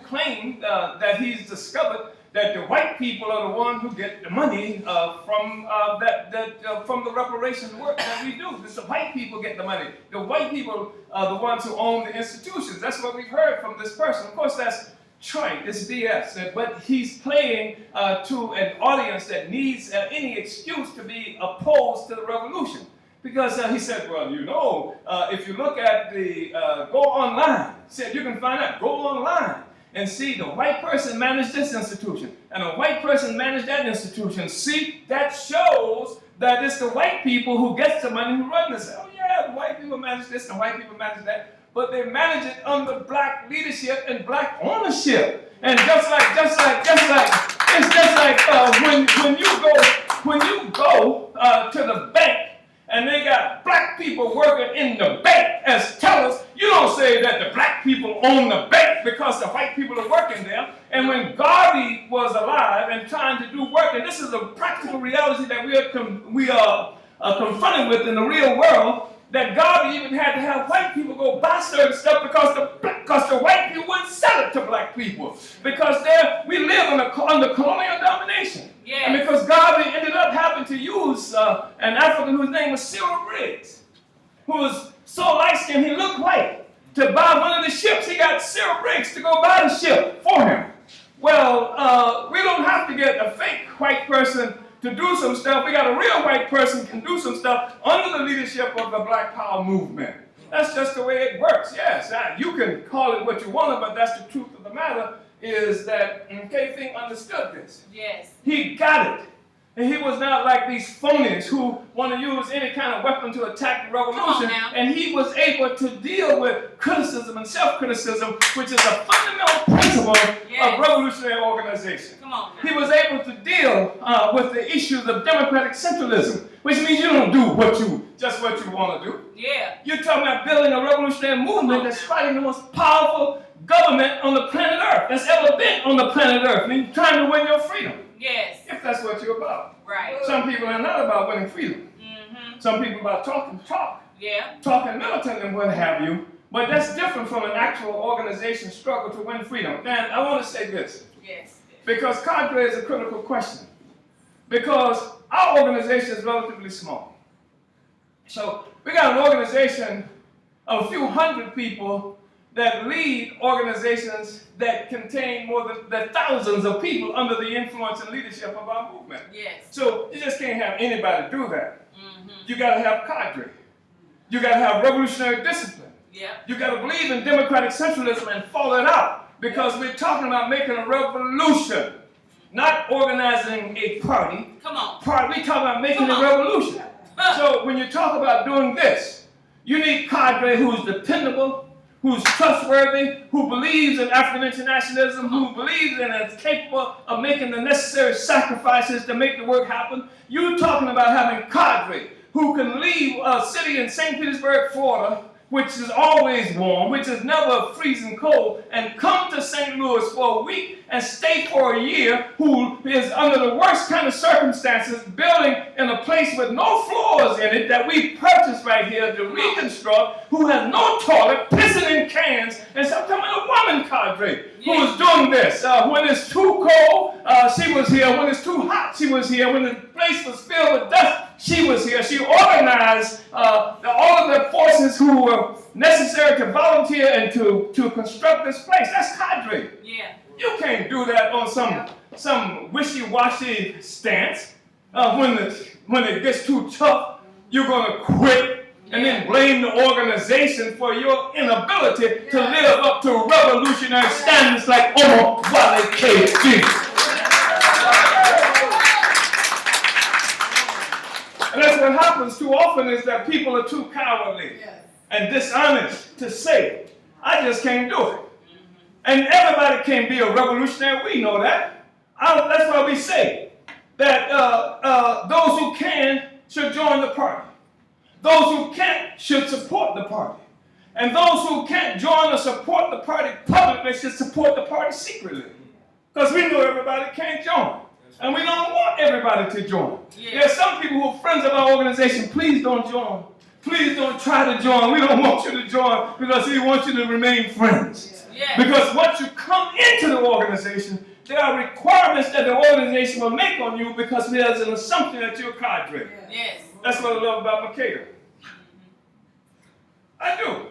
claim that he's discovered that the white people are the ones who get the money from the reparations work that we do. The white people get the money. The white people are the ones who own the institutions. That's what we've heard from this person. Of course, that's trite. It's BS. But he's playing to an audience that needs any excuse to be opposed to the revolution. Because he said, well, you know, if you look at the, go online, he said, you can find out, go online and see the white person managed this institution and a white person managed that institution. See, that shows that it's the white people who gets the money who run this. Oh yeah, the white people manage this and white people manage that, but they manage it under black leadership and black ownership. And just like when you go to the bank and they got black people working in the bank as tellers, you don't say that the black people own the bank because the white people are working there. And when Garvey was alive and trying to do work, and this is a practical reality that we are confronted with in the real world, that Garvey even had to have white people go buy certain stuff because the white people wouldn't sell it to black people. Because we live under colonial domination. Yes. And because Garvey ended up having to use an African whose name was Cyril Briggs, who was so light-skinned he looked white, to buy one of the ships. He got Cyril Briggs to go buy the ship for him. Well, we don't have to get a fake white person to do some stuff. We got a real white person who can do some stuff under the leadership of the Black Power movement. That's just the way it works. Yes, you can call it what you want, but that's the truth of the matter, is that Kefing understood this. Yes. He got it. And he was not like these phonies who want to use any kind of weapon to attack the revolution. And he was able to deal with criticism and self-criticism, which is a fundamental principle of revolutionary organization. He was able to deal with the issues of democratic centralism, which means you don't do what you want to do. You're talking about building a revolutionary movement that's fighting the most powerful government on the planet Earth that's ever been on the planet Earth, and you're trying to win your freedom. If that's what you're about. Some people are not about winning freedom. Some people are about talking militant and what have you. But that's different from an actual organization struggle to win freedom. And I want to say this. Because cadre is a critical question. Because our organization is relatively small. So we got an organization of a few hundred people that lead organizations that contain more than thousands of people under the influence and leadership of our movement. So you just can't have anybody do that. You got to have cadre. You got to have revolutionary discipline. You got to believe in democratic centralism and follow it out. Because we're talking about making a revolution, not organizing a party. We're talking about making a revolution. So when you talk about doing this, you need cadre who's dependable, who's trustworthy, who believes in African internationalism, who believes and is capable of making the necessary sacrifices to make the work happen. You're talking about having cadre who can leave a city in St. Petersburg, Florida, which is always warm, which is never freezing cold, and come to St. Louis for a week and stay for a year, who is under the worst kind of circumstances, building in a place with no floors in it that we purchased right here to reconstruct, who has no toilet, pissing in cans, and sometimes a woman cadre who is doing this. When it's too cold, she was here. When it's too hot, she was here. When the place was filled with dust, she was here. She organized all of the forces who were necessary to volunteer and to construct this place. That's cadre. You can't do that on some wishy-washy stance. When it gets too tough, you're going to quit and then blame the organization for your inability to live up to revolutionary standards like Omowale Kefing. And that's what happens too often, is that people are too cowardly and dishonest to say, I just can't do it. And everybody can be a revolutionary, we know that. That's why we say that those who can should join the party. Those who can't should support the party. And those who can't join or support the party publicly should support the party secretly. Because we know everybody can't join. And we don't want everybody to join. There are some people who are friends of our organization. Please don't join. Please don't try to join. We don't want you to join because we want you to remain friends. Because once you come into the organization, there are requirements that the organization will make on you because there's an assumption that you're a cadre. That's what I love about Makeda. I do.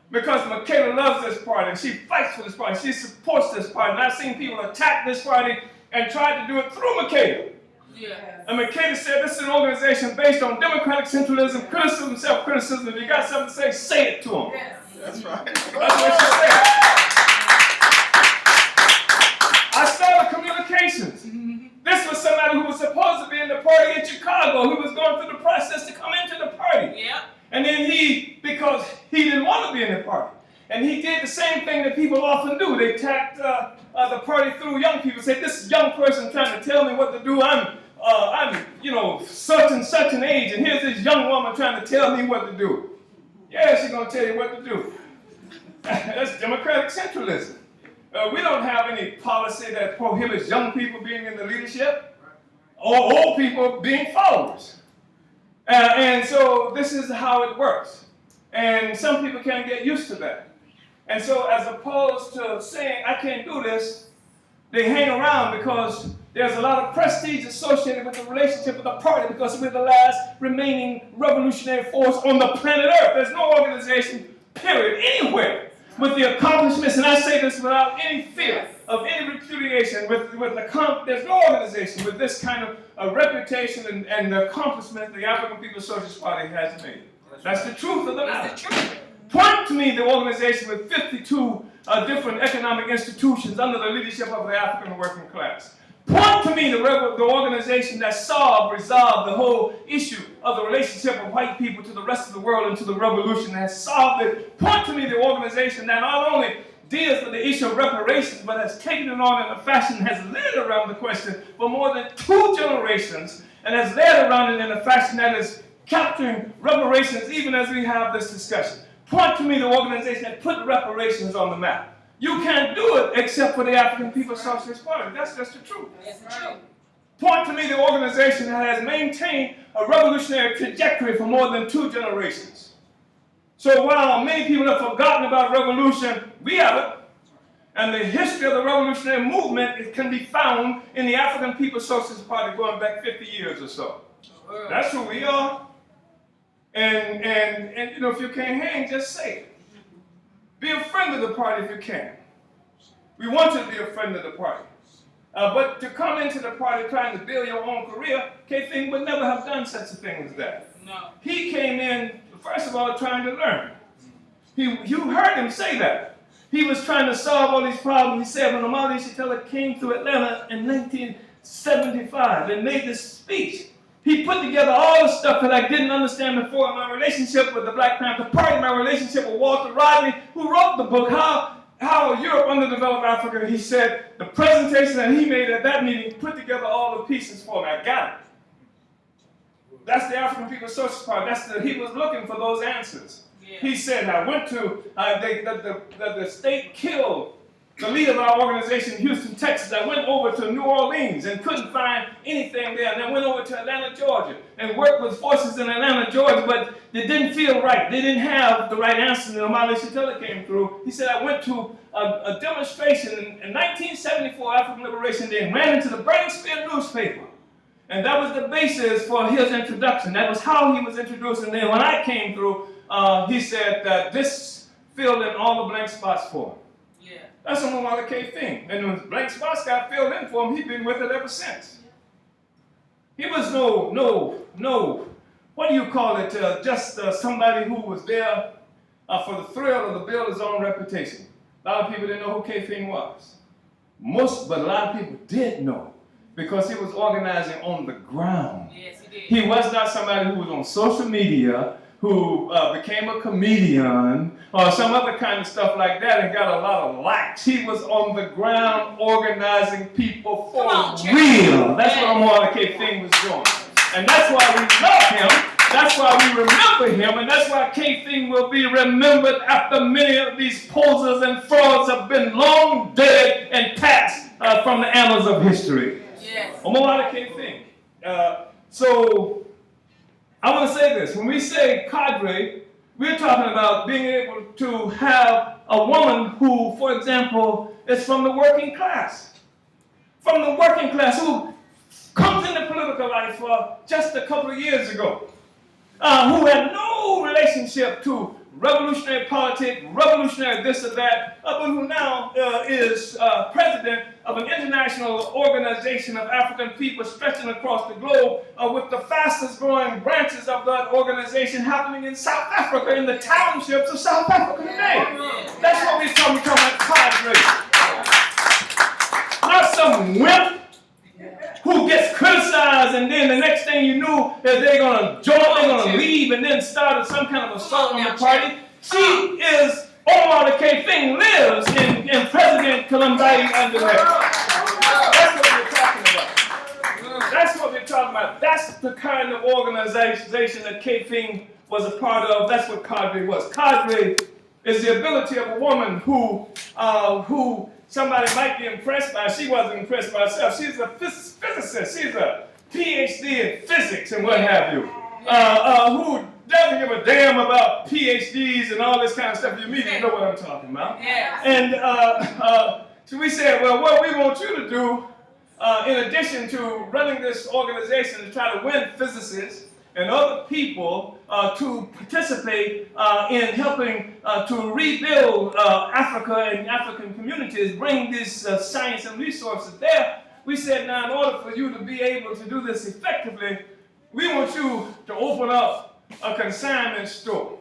Because Makeda loves this party and she fights for this party. She supports this party. And I've seen people attack this party and try to do it through Makeda. And Makeda said this is an organization based on democratic centralism, criticism, self-criticism. If you got something to say it to them. That's right. That's what she said. I saw the communications. This was somebody who was supposed to be in the party in Chicago, who was going through the process to come into the party. And then because he didn't want to be in the party. And he did the same thing that people often do. They attacked the party through young people. Say, this young person trying to tell me what to do. I'm such and such an age, and here's this young woman trying to tell me what to do. Yeah, she's going to tell you what to do. That's democratic centralism. We don't have any policy that prohibits young people being in the leadership or old people being followers. And so this is how it works. And some people can't get used to that. And so as opposed to saying, I can't do this, they hang around because there's a lot of prestige associated with the relationship with the party because we're the last remaining revolutionary force on the planet Earth. There's no organization, period, anywhere with the accomplishments, and I say this without any fear of any repudiation, there's no organization with this kind of a reputation and the accomplishments the African People's Socialist Party has made. That's the truth of the matter. Point to me the organization with 52 different economic institutions under the leadership of the African working class. Point to me the organization that resolved the whole issue of the relationship of white people to the rest of the world and to the revolution, has solved it. Point to me the organization that not only deals with the issue of reparations, but has taken it on in a fashion, has led around the question for more than 2 generations, and has led around it in a fashion that is capturing reparations even as we have this discussion. Point to me the organization that put reparations on the map. You can't do it except for the African People's Socialist Party. That's just the truth. That's true. Point to me the organization that has maintained a revolutionary trajectory for more than 2 generations. So while many people have forgotten about revolution, we have it. And the history of the revolutionary movement can be found in the African People's Socialist Party going back 50 years or so. That's who we are. And you know, if you can't hang, just say it. Be a friend of the party if you can. We want you to be a friend of the party. But to come into the party trying to build your own career, Kefing would never have done such a thing as that. No. He came in, first of all, trying to learn. You heard him say that. He was trying to solve all these problems. He said when Omali Yeshitela came to Atlanta in 1975 and made this speech, he put together all the stuff that I didn't understand before, my relationship with the Black Panther Party, my relationship with Walter Rodney, who wrote the book, How Europe Underdeveloped Africa. He said the presentation that he made at that meeting put together all the pieces for me. I got it. That's the African People's Socialist Party. He was looking for those answers. Yeah. He said, I went to, the state killed the leader of our organization in Houston, Texas. I went over to New Orleans and couldn't find anything there. And then went over to Atlanta, Georgia, and worked with forces in Atlanta, Georgia, but it didn't feel right. They didn't have the right answer. And Omali Yeshitela came through. He said, I went to a demonstration in 1974, African Liberation Day, and ran into the Burning Spear newspaper. And that was the basis for his introduction. That was how he was introduced. And then when I came through, he said that this filled in all the blank spots for him. That's Omowale Kefing. And when blank spots got filled in for him, he's been with it ever since. He was no, what do you call it, just somebody who was there for the thrill of the build his own reputation. A lot of people didn't know who Kefing was. But a lot of people did know because he was organizing on the ground. Yes, he did. He was not somebody who was on social media, who became a comedian or some other kind of stuff like that and got a lot of likes. He was on the ground organizing people for real. That's what Omowale Kefing was doing. And that's why we love him. That's why we remember him. And that's why Kefing will be remembered after many of these posers and frauds have been long dead and passed from the annals of history. Yes. Omowale Kefing. So I want to say this. When we say cadre, we're talking about being able to have a woman who, for example, is from the working class. From the working class, who comes into political life just a couple of years ago, who had no relationship to revolutionary politics, revolutionary this or that, but who now is president of an international organization of African people stretching across the globe with the fastest growing branches of that organization happening in South Africa, in the townships of South Africa today. That's what we're talking about cadre. Not some wimp who gets criticized and then the next thing you knew is they're going to join, they're going to leave and then start some kind of assault on the party. She is, Omowale Kefing lives in President Columbayi Underlay. That's what we're talking about. That's what we're talking about. That's the kind of organization that Kefing was a part of. That's what cadre was. Cadre is the ability of a woman who somebody might be impressed by. She wasn't impressed by herself. She's a physicist. She's a PhD in physics and what have you. Who doesn't give a damn about PhDs and all this kind of stuff. You immediately know what I'm talking about. Yes. And so we said, well, what we want you to do, in addition to running this organization to try to win physicists and other people to participate in helping to rebuild Africa and African communities, bring this science and resources there. We said, now in order for you to be able to do this effectively, we want you to open up a consignment store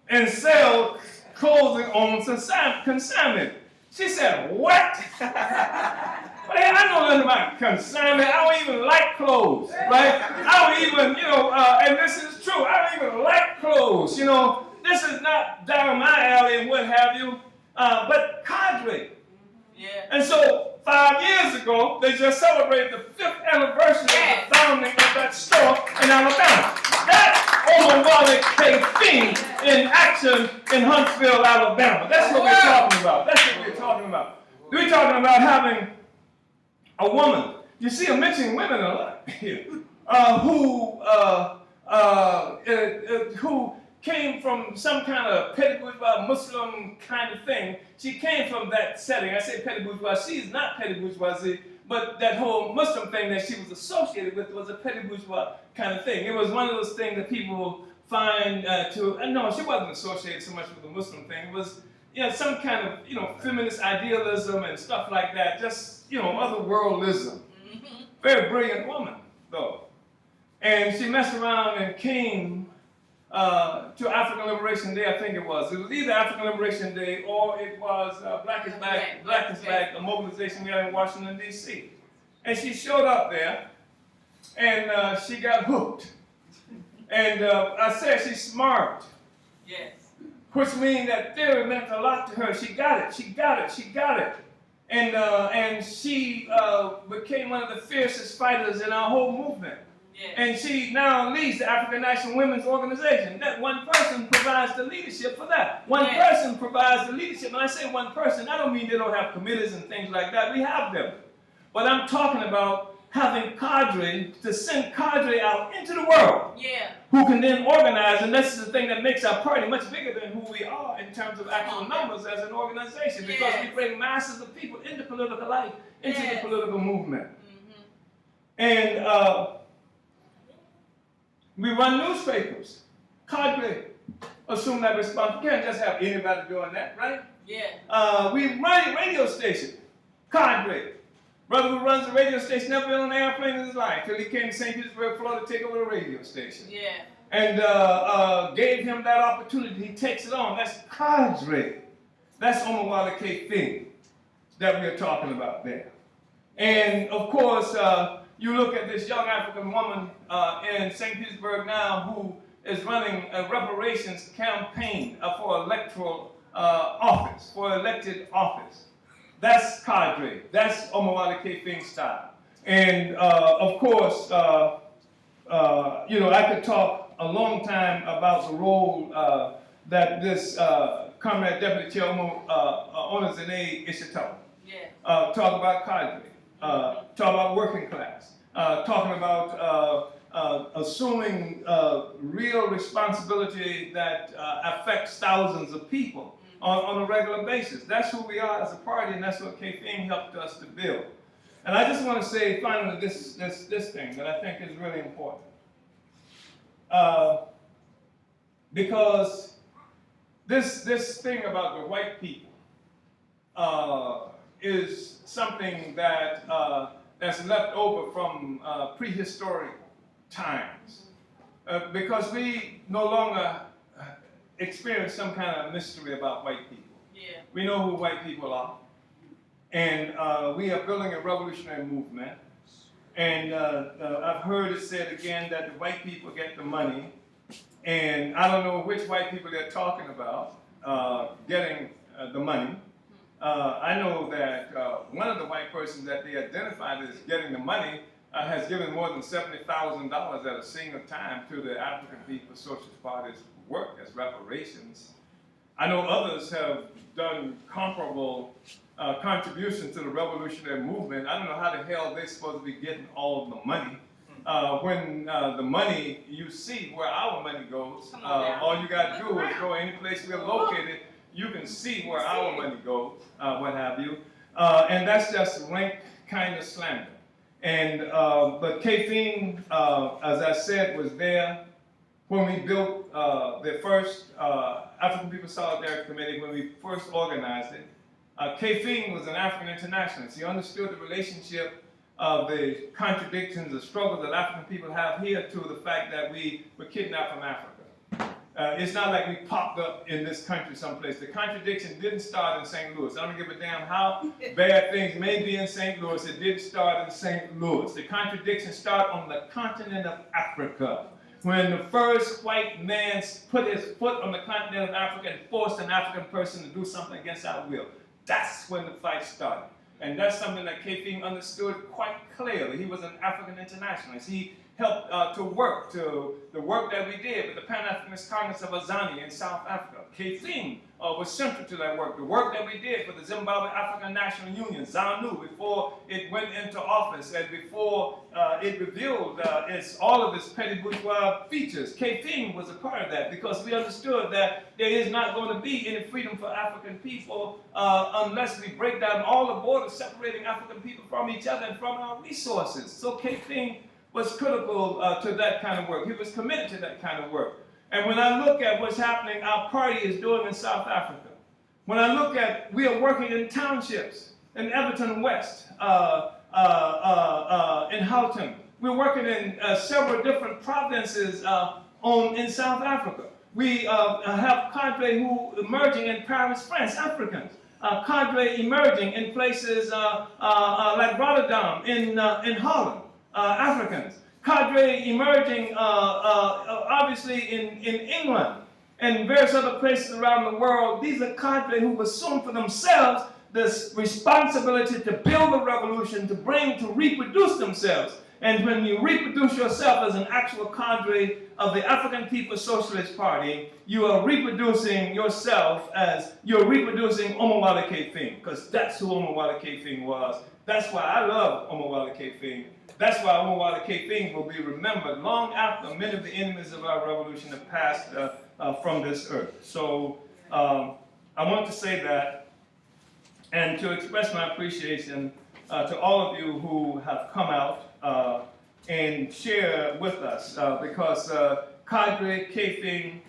and sell clothing on consignment. She said, what? Man, I know nothing about consignment. I don't even like clothes, right? I don't even, and this is true, I don't even like clothes, This is not down my alley and what have you, but cadre. Yeah. And so 5 years ago, they just celebrated the 5th anniversary of the founding of that store in Alabama. That's Omowale Kefing in action in Huntsville, Alabama. That's what we're talking about. That's what we're talking about. We're talking about having a woman. You see, I'm mentioning women a lot here, who came from some kind of petty bourgeois Muslim kind of thing. She came from that setting. I say petty bourgeois. She's not petty bourgeoisie, but that whole Muslim thing that she was associated with was a petty bourgeois kind of thing. It was one of those things that people find no, she wasn't associated so much with the Muslim thing. It was some kind of feminist idealism and stuff like that. Just otherworldism. Very brilliant woman though, and she messed around and came to African Liberation Day, I think it was. It was either African Liberation Day or it was Black is Black, a mobilization we had in Washington, D.C. And she showed up there, and she got hooked. And I said she's smart. Yes. Which means that theory meant a lot to her. She got it. And she became one of the fiercest fighters in our whole movement. Yes. And she now leads the African National Women's Organization. That one person provides the leadership for that. One person provides the leadership. When I say one person, I don't mean they don't have committees and things like that. We have them. But I'm talking about having cadre, to send cadre out into the world. Yeah. Who can then organize, and this is the thing that makes our party much bigger than who we are in terms of actual numbers as an organization, because we bring masses of people into political life, into the political movement. And we run newspapers. Cadre assume that responsibility. You can't just have anybody doing that, right? Yeah. We run a radio station. Cadre. Brother who runs the radio station never been on an airplane in his life till he came to St. Petersburg, Florida to take over the radio station. Yeah. And gave him that opportunity. He takes it on. That's cadre. That's Omowale Kefing that we're talking about there. And of course, you look at this young African woman in St. Petersburg now who is running a reparations campaign for electoral office, for elected office. That's cadre. That's Omowale Kefing style. And of course, I could talk a long time about the role that this Comrade Deputy Chairman Omali Yeshitela. Talk about cadre. Talk about working class. Talking about assuming real responsibility that affects thousands of people on a regular basis. That's who we are as a party, and that's what Kefing helped us to build. And I just want to say finally this thing that I think is really important. Because this thing about the white people is something that that's left over from prehistoric times. Because we no longer experience some kind of mystery about white people. Yeah. We know who white people are. And we are building a revolutionary movement. And I've heard it said again that the white people get the money. And I don't know which white people they're talking about getting the money. I know that one of the white persons that they identified as getting the money has given more than $70,000 at a single time to the African People's Socialist Party's work as reparations. I know others have done comparable contributions to the revolutionary movement. I don't know how the hell they're supposed to be getting all of the money. When the money, you see where our money goes. All you got to do is go any place we're located, you can see where our money goes, what have you. And that's just rank kind of slander. And but Kefing, as I said, was there when we built the first African People's Solidarity Committee, when we first organized it. Kefing was an African internationalist. He understood the relationship of the contradictions, the struggles that African people have here to the fact that we were kidnapped from Africa. It's not like we popped up in this country someplace. The contradiction didn't start in St. Louis. I don't give a damn how bad things may be in St. Louis. It didn't start in St. Louis. The contradiction started on the continent of Africa. When the first white man put his foot on the continent of Africa and forced an African person to do something against our will. That's when the fight started. And that's something that Kefing understood quite clearly. He was an African internationalist. He helped the work that we did with the Pan-Africanist Congress of Azania in South Africa. Kefing was central to that work. The work that we did for the Zimbabwe African National Union, ZANU, before it went into office and before it revealed all of its petty bourgeois features. Kefing was a part of that because we understood that there is not going to be any freedom for African people unless we break down all the borders separating African people from each other and from our resources. So Kefing was critical to that kind of work. He was committed to that kind of work. And when I look at what's happening, our party is doing in South Africa. When I look at, we are working in townships, in Everton West, in Houghton. We're working in several different provinces in South Africa. We have cadre who emerging in Paris, France, Africans. Cadre emerging in places like Rotterdam, in Holland. Africans, cadre emerging obviously in England and various other places around the world. These are cadre who assume for themselves this responsibility to build a revolution, to reproduce themselves. And when you reproduce yourself as an actual cadre of the African People's Socialist Party, you are reproducing yourself as you're reproducing Omowale Kefing, because that's who Omowale Kefing was. That's why I love Omowale Kefing. That's why Omowale Kefing will be remembered long after many of the enemies of our revolution have passed from this earth. So I want to say that and to express my appreciation to all of you who have come out and share with us because cadre Kefing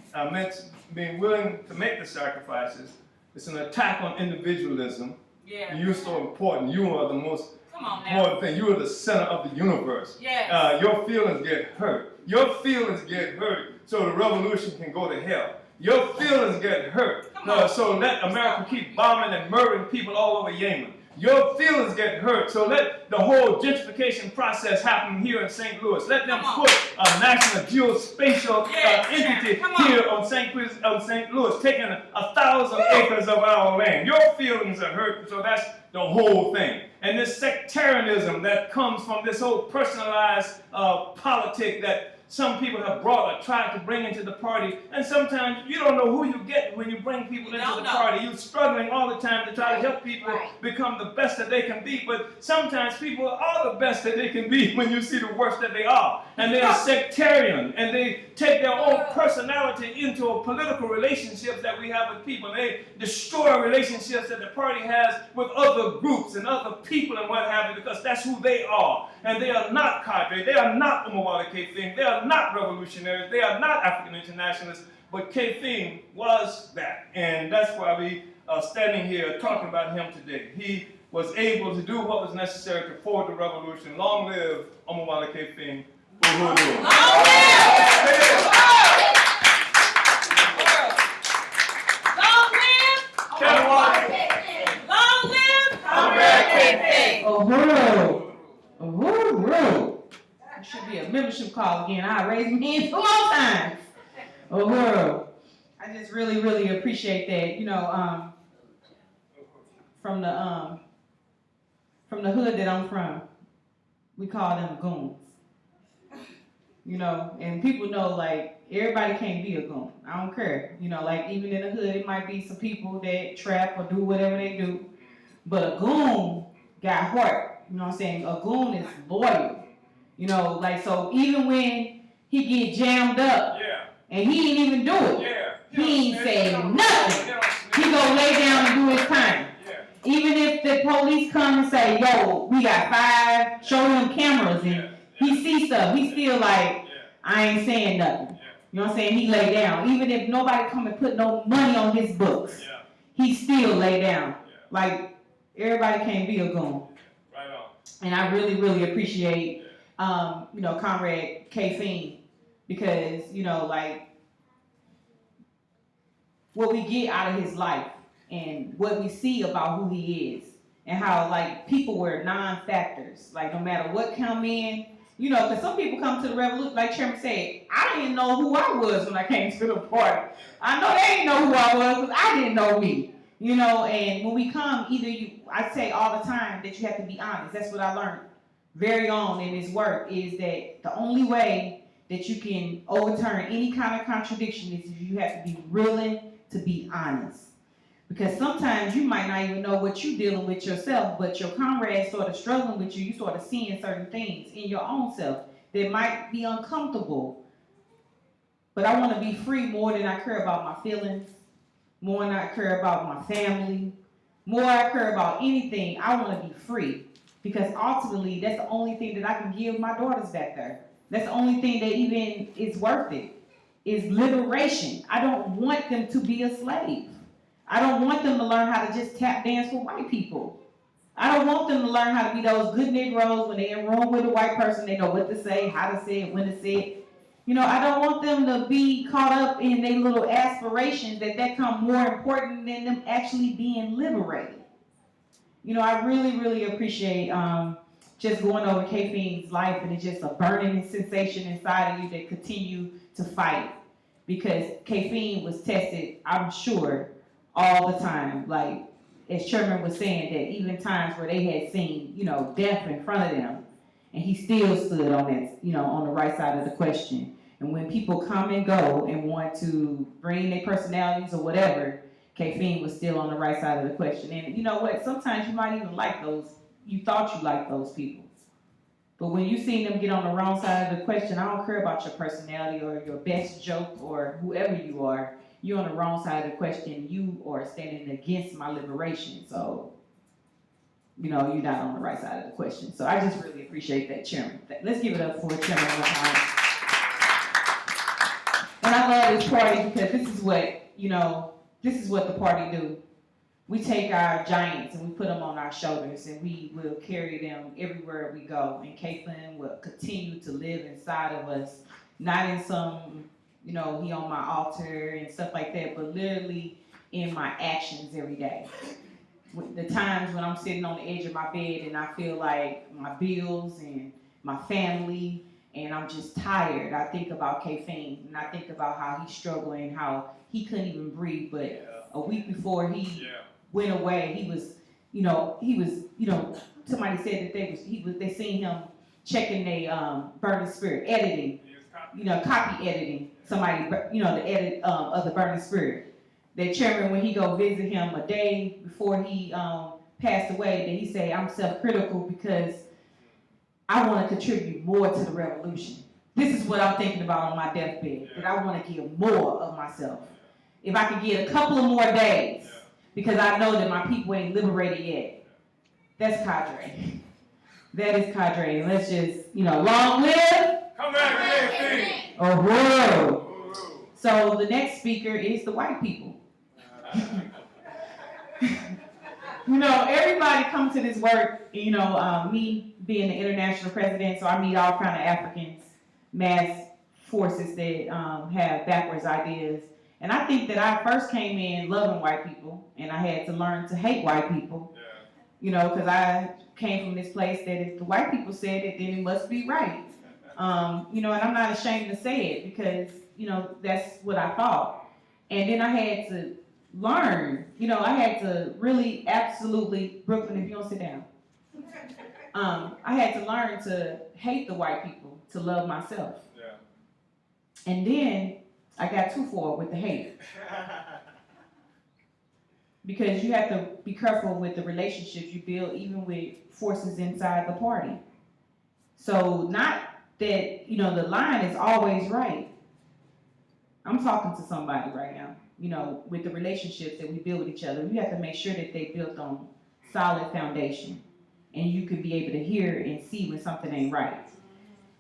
being willing to make the sacrifices. It's an attack on individualism. Yeah. You're so important. You are the most Come on now. important thing. You are the center of the universe. Yes. Your feelings get hurt. Your feelings get hurt so the revolution can go to hell. Your feelings get hurt so let America keep bombing and murdering people all over Yemen. Your feelings get hurt, so let the whole gentrification process happen here in St. Louis. Let them put a national geospatial entity here on St. Louis, taking 1,000 acres of our land. Your feelings are hurt, so that's the whole thing. And this sectarianism that comes from this whole personalized politic that some people have brought or tried to bring into the party, and sometimes you don't know who you get when you bring people into the party. You're struggling all the time to try to help people become the best that they can be, but sometimes people are the best that they can be when you see the worst that they are. And they are sectarian, and they take their own personality into a political relationships that we have with people. They destroy relationships that the party has with other groups and other people and what have you, because that's who they are. And they are not cadre, they are not Omowale Kefing, they are not revolutionaries, they are not African internationalists, but Kefing was that. And that's why we are standing here talking about him today. He was able to do what was necessary to forward the revolution. Long live Omowale Kefing, Uhuru Tours. Long live! Long live Comrade Kefing! Uhuru! Uhuru! It should be a membership call again. I'll raise my hand 2 more times. Uhuru. I just really, really appreciate that. You know, from the hood that I'm from, we call them goons. You know, and people know, like, everybody can't be a goon. I don't care. You know, like, even in the hood, it might be some people that trap or do whatever they do. But a goon got heart. You know what I'm saying? A goon is loyal. You know, like, so even when he get jammed up and he ain't even do it, he ain't saying nothing. He gonna lay down and do his time. Even if the police come and say, yo, we got 5, show him cameras, and he sees stuff, he still like, I ain't saying nothing. You know what I'm saying? He lay down. Even if nobody come and put no money on his books, he still lay down. Like, everybody can't be a goon. Right on. And I really, really appreciate, you know, Comrade Kefing, because, you know, like, what we get out of his life and what we see about who he is and how like people were non-factors. Like no matter what come in, you know, because some people come to the revolution, like Chairman said, I didn't know who I was when I came to the party. I know they didn't know who I was because I didn't know me. You know, and when we come, I say all the time that you have to be honest. That's what I learned very on in this work, is that the only way that you can overturn any kind of contradiction is if you have to be willing to be honest. Because sometimes you might not even know what you're dealing with yourself, but your comrades sort of struggling with you, you sort of seeing certain things in your own self that might be uncomfortable. But I want to be free more than I care about my feelings, more than I care about my family, more I care about anything. I want to be free. Because ultimately, that's the only thing that I can give my daughters back there. That's the only thing that even is worth it, is liberation. I don't want them to be a slave. I don't want them to learn how to just tap dance with white people. I don't want them to learn how to be those good Negroes when they're in room with a white person, they know what to say, how to say it, when to say it. You know, I don't want them to be caught up in their little aspirations that come more important than them actually being liberated. You know, I really, really appreciate just going over Kefing's life, and it's just a burning sensation inside of you that continue to fight. Because Kefing was tested, I'm sure, all the time. Like, as Chairman was saying, that even times where they had seen, you know, death in front of them, and he still stood on that, you know, on the right side of the question. And when people come and go and want to bring their personalities or whatever, Kefing was still on the right side of the question. And you know what? Sometimes you might even like those, you thought you liked those people. But when you see them get on the wrong side of the question, I don't care about your personality or your best joke or whoever you are. You're on the wrong side of the question. You are standing against my liberation. So, you know, you're not on the right side of the question. So I just really appreciate that, Chairman. Let's give it up for Chairman Omali. And I love this party because this is what, you know, this is what the party do. We take our giants and we put them on our shoulders, and we will carry them everywhere we go. And Kefing will continue to live inside of us, not in some, you know, he on my altar and stuff like that, but literally in my actions every day. The times when I'm sitting on the edge of my bed and I feel like my bills and my family and I'm just tired, I think about Kefing, and I think about how he's struggling, how he couldn't even breathe. But a week before he went away, he was, somebody said that they seen him checking the Burning Spirit, editing, copy editing somebody, the edit of the Burning Spirit. That Chairman, when he go visit him a day before he passed away, that he say, I'm self-critical because I want to contribute more to the revolution. This is what I'm thinking about on my deathbed, that I want to give more of myself. If I could get a couple of more days, because I know that my people ain't liberated yet. That's cadre. That is cadre. And let's just, long live. Comrade. Uhuru. So the next speaker is the white people. Everybody come to this work, me being the international president, so I meet all kind of Africans, mass forces that have backwards ideas. And I think that I first came in loving white people, and I had to learn to hate white people, because I came from this place that if the white people said it, then it must be right. And I'm not ashamed to say it because, that's what I thought. And then I had to learn, I had to really absolutely, Brooklyn, if you don't sit down. I had to learn to hate the white people, to love myself. Yeah. And then I got too far with the hate. Because you have to be careful with the relationships you build, even with forces inside the party. So not that, the line is always right. I'm talking to somebody right now, with the relationships that we build with each other. You have to make sure that they built on solid foundation. And you could be able to hear and see when something ain't right.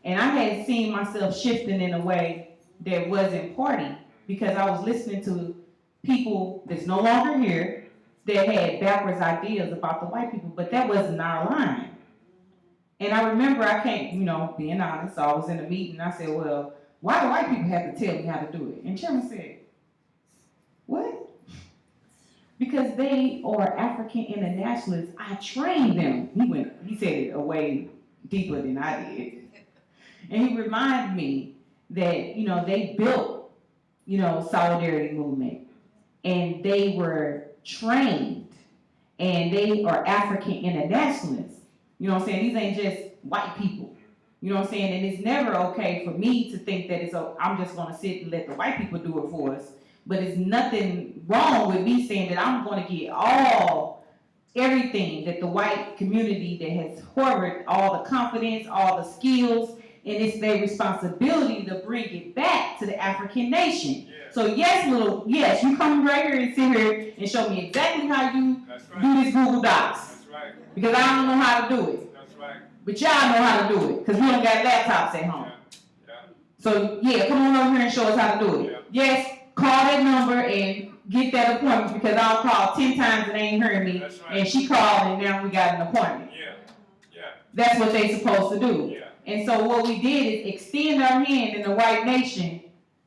And I had seen myself shifting in a way that wasn't party, because I was listening to people that's no longer here that had backwards ideas about the white people, but that wasn't our line. And I remember I came, being honest, so I was in a meeting, I said, well, why do white people have to tell me how to do it? And Chairman said, what? because they are African internationalists. I trained them. He said it way deeper than I did. And he reminded me that, they built, solidarity movement, and they were trained, and they are African internationalists. You know what I'm saying? These ain't just white people. You know what I'm saying? And it's never okay for me to think that I'm just gonna sit and let the white people do it for us. But it's nothing wrong with me saying that I'm gonna get everything that the white community that has hoarded all the confidence, all the skills, and it's their responsibility to bring it back to the African nation. Yeah. So yes, you come right here and sit here and show me exactly how you do this Google Docs. That's right. Because I don't know how to do it. That's right. But y'all know how to do it, because we don't got laptops at home. Yeah. So yeah, come on over here and show us how to do it. Yeah. Yes, call that number and get that appointment, because I'll call 10 times and they ain't heard me. That's right. And she called and now we got an appointment. Yeah. Yeah. That's what they supposed to do. Yeah. And so what we did is extend our hand in the white nation,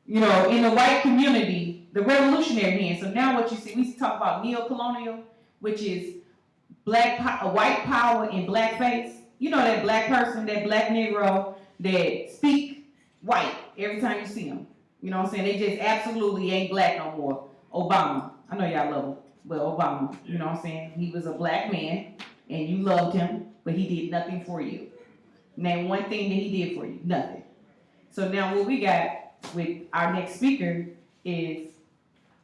in the white community, the revolutionary hand. So now what you see, we talk about neo-colonial, which is white power in blackface. You know that black person, that black Negro that speak white every time you see them. You know what I'm saying? They just absolutely ain't black no more. Obama, I know y'all love him, but Obama, you know what I'm saying? He was a black man and you loved him, but he did nothing for you. Name one thing that he did for you, nothing. So now what we got with our next speaker is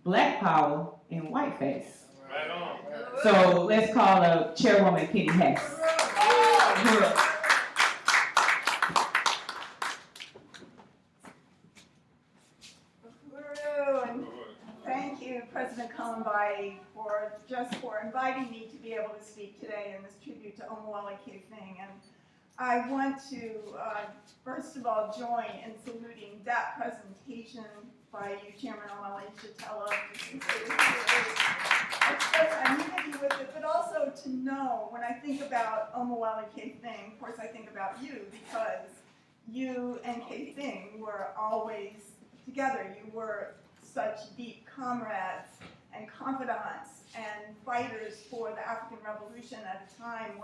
black power and white face. Right on. So let's call up Chairwoman Penny Hess. Uhuru, and thank you, President Omali, for inviting me to be able to speak today in this tribute to Omowale Kefing. And I want to, first of all, join in saluting that presentation by you, Chairman Omali Yeshitela. I'm unity with it, but also to know when I think about Omowale Kefing, of course I think about you, because you and Kefing were always together. You were such deep comrades and confidants and fighters for the African Revolution at a time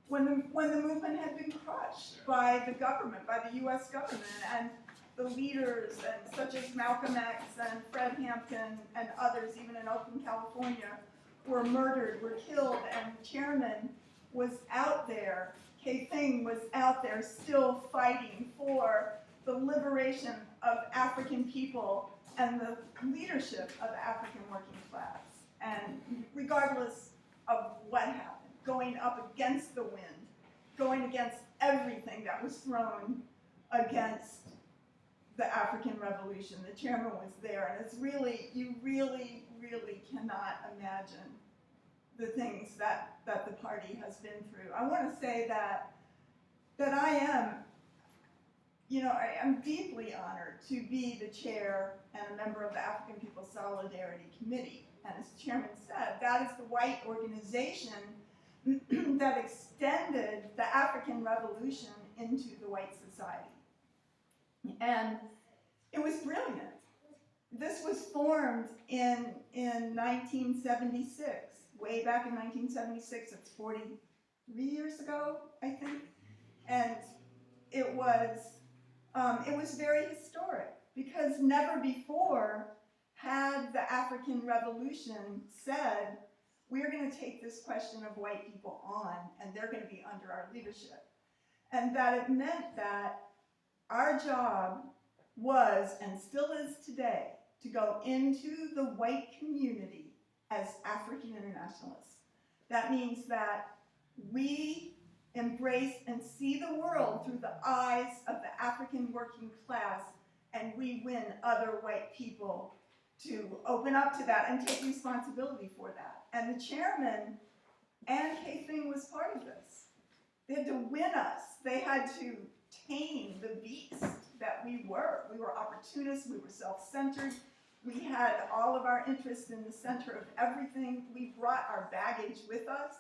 when the movement had been crushed by the government, by the U.S. government, and the leaders such as Malcolm X and Fred Hampton and others, even in Oakland, California, were murdered, were killed, and the chairman was out there, Kefing was out there still fighting for the liberation of African people and the leadership of the African working class. And regardless of what happened, going up against the wind, going against everything that was thrown against the African Revolution. The chairman was there, and it's really, you really, really cannot imagine the things that the party has been through. I want to say that I am, I am deeply honored to be the chair and a member of the African People's Solidarity Committee. And as the chairman said, that is the white organization that extended the African Revolution into the white society. And it was brilliant. This was formed in 1976, way back in 1976. It's 43 years ago, I think. And it was very historic because never before had the African Revolution said, we're going to take this question of white people on and they're going to be under our leadership. And that it meant that our job was, and still is today, to go into the white community as African internationalists. That means that we embrace and see the world through the eyes of the African working class, and we win other white people to open up to that and take responsibility for that. And the chairman and Kefing was part of this. They had to win us. They had to tame the beast that we were. We were opportunists, we were self-centered, we had all of our interests in the center of everything. We brought our baggage with us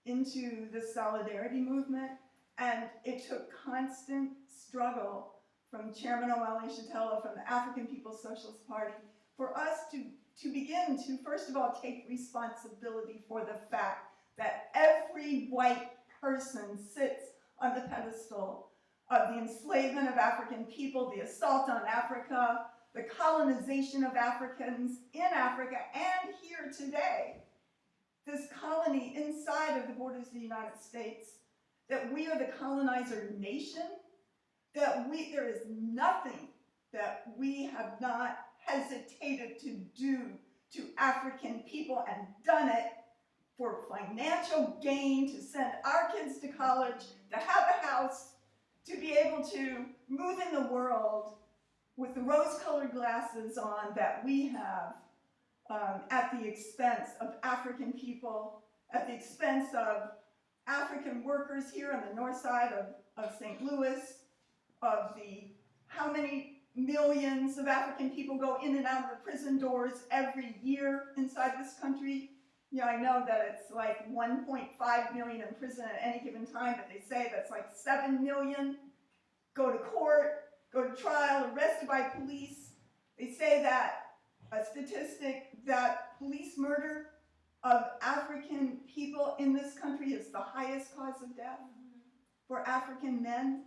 into the solidarity movement, and it took constant struggle from Chairman Omali Yeshitela, from the African People's Socialist Party, for us to begin to, first of all, take responsibility for the fact that every white person sits on the pedestal of the enslavement of African people, the assault on Africa, the colonization of Africans in Africa and here today. This colony inside of the borders of the United States, that we are the colonizer nation, that there is nothing that we have not hesitated to do to African people and done it for financial gain, to send our kids to college, to have a house, to be able to move in the world with the rose-colored glasses on that we have, at the expense of African people, at the expense of African workers here on the north side of St. Louis, of the how many millions of African people go in and out of the prison doors every year inside this country. Yeah, I know that it's like 1.5 million in prison at any given time, but they say that's like 7 million go to court, go to trial, arrested by police. They say that a statistic that police murder of African people in this country is the highest cause of death for African men.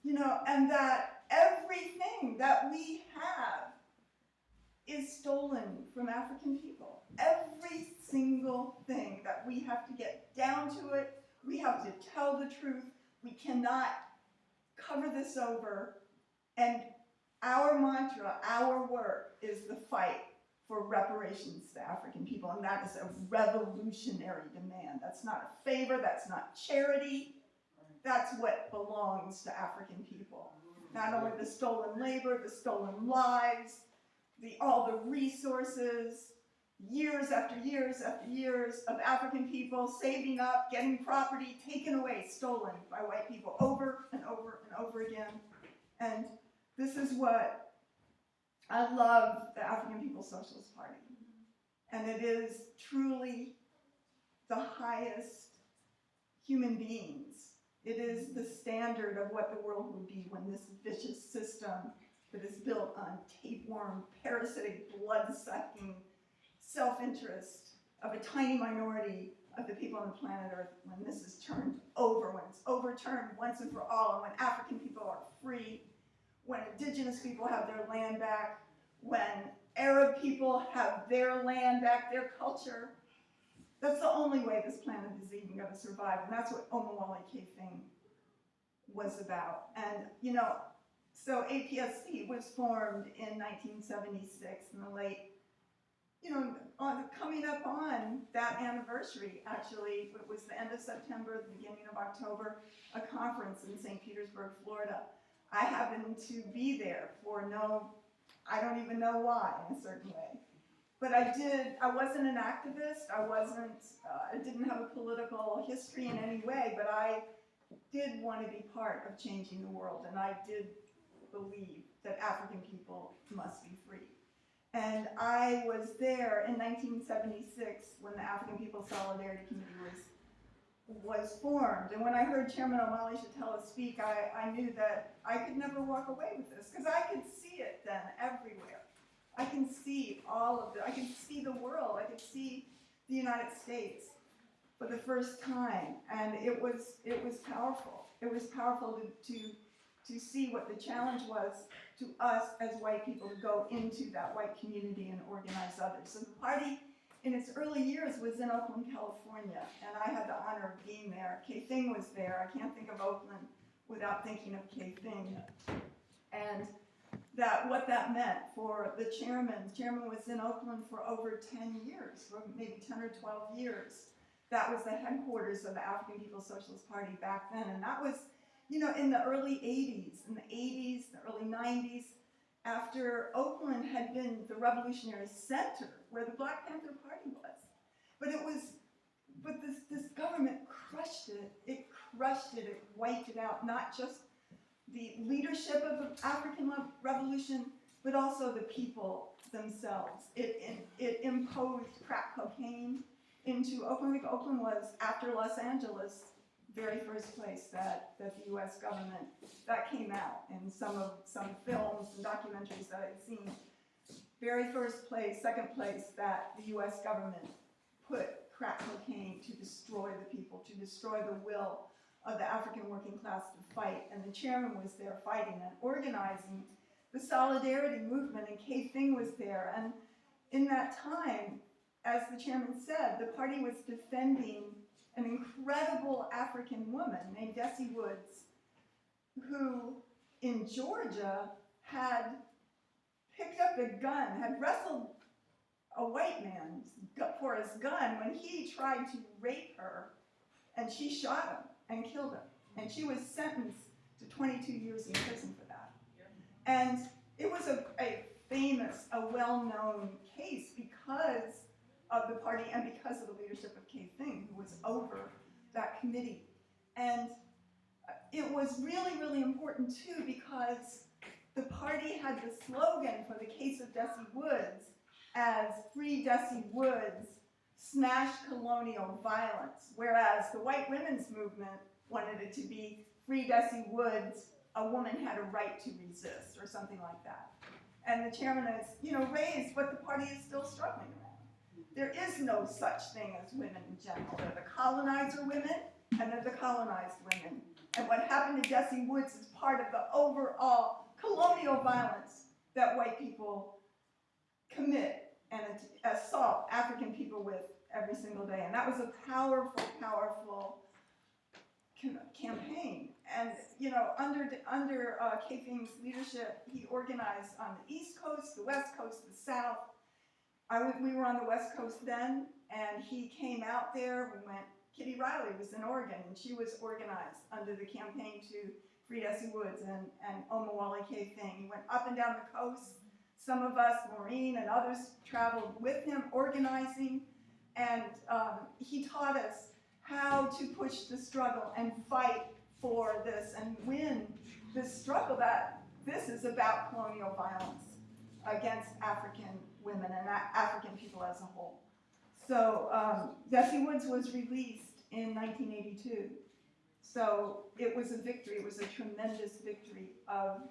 You know, and that everything that we have is stolen from African people. Every single thing that we have to get down to it, we have to tell the truth. We cannot cover this over. And our mantra, our work, is the fight for reparations to African people. And that is a revolutionary demand. That's not a favor, that's not charity. That's what belongs to African people. Not only the stolen labor, the stolen lives, all the resources, years after years after years of African people saving up, getting property taken away, stolen by white people over and over and over again. And this is what I love the African People's Socialist Party. And it is truly the highest human beings. It is the standard of what the world would be when this vicious system that is built on tapeworm, parasitic, blood-sucking self-interest of a tiny minority of the people on the planet Earth, when this is turned over, when it's overturned once and for all, and when African people are free, when indigenous people have their land back, when Arab people have their land back, their culture. That's the only way this planet is even going to survive, and that's what Omowale Kefing was about. And, you know, so APSC was formed in 1976 in the late, you know, coming up on that anniversary, actually. It was the end of September, the beginning of October, a conference in St. Petersburg, Florida. I happened to be there for I don't even know why, in a certain way. But I wasn't an activist, I didn't have a political history in any way, but I did want to be part of changing the world, and I did believe that African people must be free. And I was there in 1976 when the African People's Solidarity Committee was formed. And when I heard Chairman Omali Yeshitela speak, I knew that I could never walk away with this, because I could see it then everywhere. I can see all of it. I can see the world. I could see the United States for the first time, and it was powerful. It was powerful to see what the challenge was to us as white people to go into that white community and organize others. So the party, in its early years, was in Oakland, California, and I had the honor of being there. Kefing was there. I can't think of Oakland without thinking of Kefing. And what that meant for the chairman. The chairman was in Oakland for over 10 years, for maybe 10 or 12 years. That was the headquarters of the African People's Socialist Party back then. And that was, you know, in the early 80s, the early 90s, after Oakland had been the revolutionary center where the Black Panther Party was. But this government crushed it. It crushed it. It wiped it out, not just the leadership of the African Revolution, but also the people themselves. It imposed crack cocaine into Oakland. I think Oakland was, after Los Angeles, very first place that the U.S. government, that came out in some films and documentaries that I'd seen. very first place, second place that the US government put crack cocaine to destroy the people, to destroy the will of the African working class to fight. And the chairman was there fighting and organizing the solidarity movement, and Kefing was there. And in that time, as the chairman said, the party was defending an incredible African woman named Desi Woods, who in Georgia had picked up a gun, had wrestled a white man for his gun when he tried to rape her, and she shot him and killed him. And she was sentenced to 22 years in prison for that. And it was a famous, a well-known case because of the party and because of the leadership of Kefing, who was over that committee. And it was really, really important too because the party had the slogan for the case of Desi Woods as "Free Desi Woods, smash colonial violence," whereas the white women's movement wanted it to be "Free Desi Woods, a woman had a right to resist," or something like that. And the chairman has, raised what the party is still struggling around. There is no such thing as women in general. They're the colonizer women, and they're the colonized women. And what happened to Desi Woods is part of the overall colonial violence that white people commit and assault African people with every single day. And that was a powerful, powerful campaign. And under Kefing's leadership, he organized on the East Coast, the West Coast, the South. We were on the West Coast then, and he came out there. We went. Kitty Riley was in Oregon, and she was organized under the campaign to free Desi Woods and Omowale Kefing. He went up and down the coast. Some of us, Maureen and others, traveled with him, organizing, and he taught us how to push the struggle and fight for this and win this struggle that this is about colonial violence against African women and African people as a whole. So Desi Woods was released in 1982. So it was a victory. It was a tremendous victory of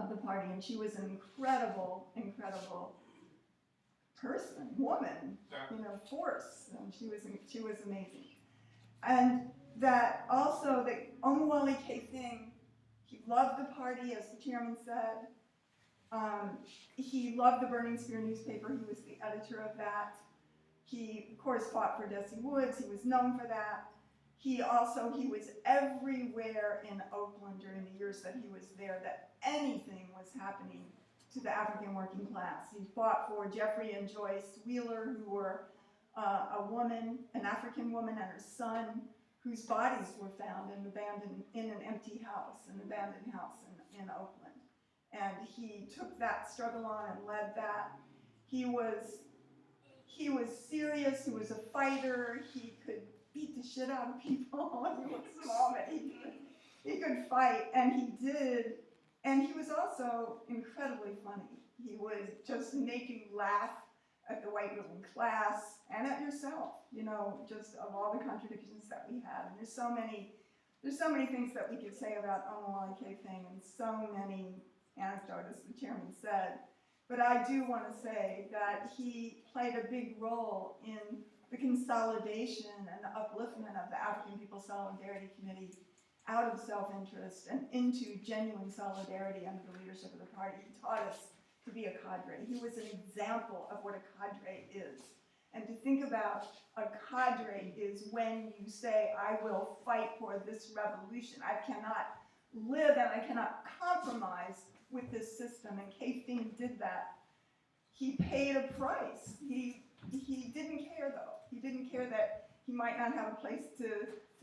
the party, and she was an incredible, incredible person, woman, force. And she was amazing. And that also, that Omowale Kefing, he loved the party, as the chairman said. He loved the Burning Spear newspaper. He was the editor of that. He, of course, fought for Desi Woods. He was known for that. He was everywhere in Oakland during the years that he was there, that anything was happening to the African working class. He fought for Jeffrey and Joyce Wheeler, who were a woman, an African woman, and her son, whose bodies were found and abandoned in an empty house, an abandoned house in Oakland. And he took that struggle on and led that. He was serious. He was a fighter. He could beat the shit out of people when he was small, but he could fight, and he did. And he was also incredibly funny. He would just make you laugh at the white middle class and at yourself, just of all the contradictions that we have. And there's so many things that we could say about Omowale Kefing, and so many anecdotes, as the chairman said. But I do want to say that he played a big role in the consolidation and the upliftment of the African People's Solidarity Committee out of self-interest and into genuine solidarity under the leadership of the party. He taught us to be a cadre. He was an example of what a cadre is. And to think about a cadre is when you say, I will fight for this revolution. I cannot live and I cannot compromise with this system. And Kefing did that. He paid a price. He didn't care, though. He didn't care that he might not have a place to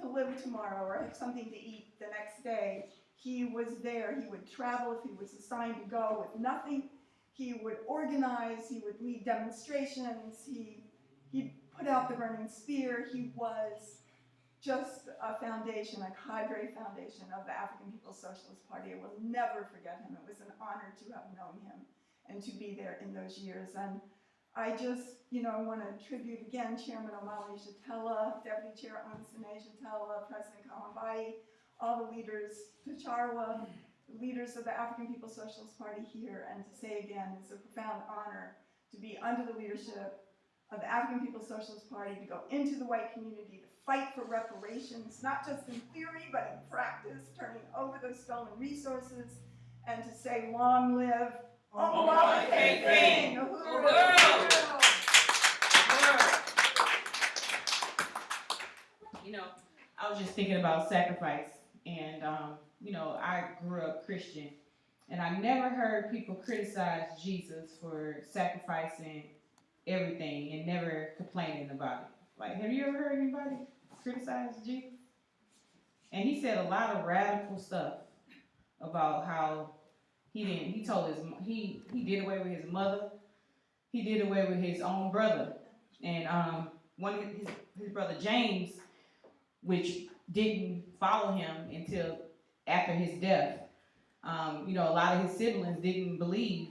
live tomorrow or have something to eat the next day. He was there. He would travel if he was assigned to go with nothing. He would organize. He would lead demonstrations. He put out the Burning Spear. He was just a foundation, a cadre foundation of the African People's Socialist Party. I will never forget him. It was an honor to have known him and to be there in those years. And I just, want to tribute again Chairman Omali Yeshitela, Deputy Chair Onsine Yeshitela, President Kalambai, all the leaders, Tacharwa, leaders of the African People's Socialist Party here, and to say again, it's a profound honor to be under the leadership of the African People's Socialist Party, to go into the white community, to fight for reparations, not just in theory, but in practice, turning over those stolen resources, and to say, long live Omowale Kefing! Uhuru! You know, I was just thinking about sacrifice, and you know, I grew up Christian, and I never heard people criticize Jesus for sacrificing everything and never complaining about it. Like, have you ever heard anybody criticize Jesus? And he said a lot of radical stuff about how he did away with his mother, he did away with his own brother, and one of his brother James, which didn't follow him until after his death. You know, a lot of his siblings didn't believe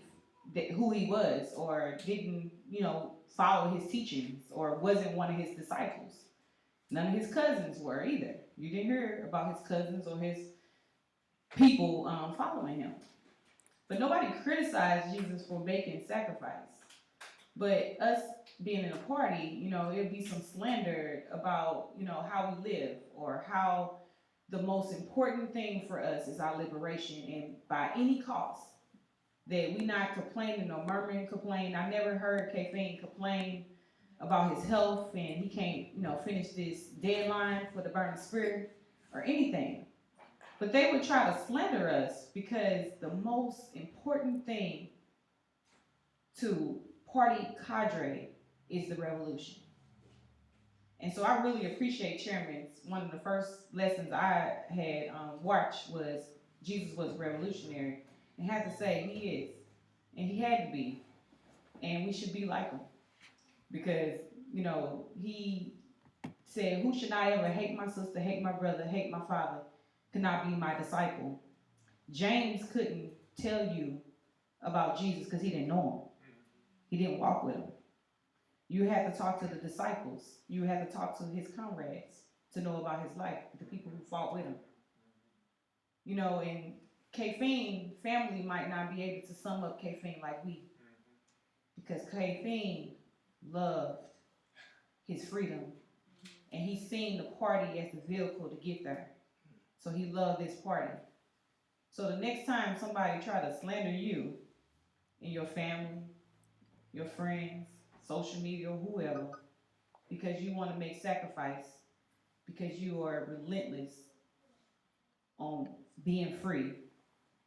who he was, or didn't, you know, follow his teachings, or wasn't one of his disciples. None of his cousins were either. You didn't hear about his cousins or his people following him. But nobody criticized Jesus for making sacrifice. But us being in a party, you know, it'd be some slander about, you know, how we live, or how the most important thing for us is our liberation, and by any cost, that we not complaining or murmuring, complain. I never heard Kefing complain about his health, and he can't, you know, finish this deadline for the burning spirit or anything. But they would try to slander us because the most important thing to party cadre is the revolution. And so I really appreciate Chairman's. One of the first lessons I had watched was Jesus was revolutionary. And I have to say, he is. And he had to be. And we should be like him. Because, you know, he said, who should I ever hate my sister, hate my brother, hate my father, could not be my disciple. James couldn't tell you about Jesus because he didn't know him. He didn't walk with him. You had to talk to the disciples. You had to talk to his comrades to know about his life, the people who fought with him. You know, and Kefing family might not be able to sum up Kefing like we. Because Kefing loved his freedom. And he seen the party as the vehicle to get there. So he loved this party. So the next time somebody try to slander you and your family, your friends, social media, or whoever, because you want to make sacrifice, because you are relentless on being free.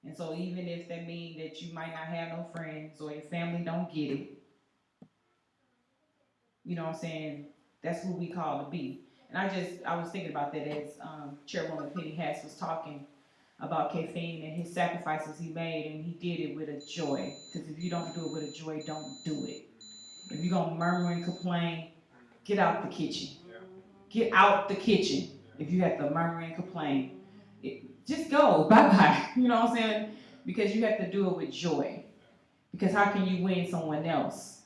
And so even if that means that you might not have no friends or your family don't get it, you know what I'm saying, that's who we call to be. And I was thinking about that as Chairwoman Penny Hass was talking about Kefing and his sacrifices he made, and he did it with a joy. Because if you don't do it with a joy, don't do it. If you're going to murmur and complain, get out the kitchen. Get out the kitchen if you have to murmur and complain. Just go, bye-bye, you know what I'm saying? Because you have to do it with joy. Because how can you win someone else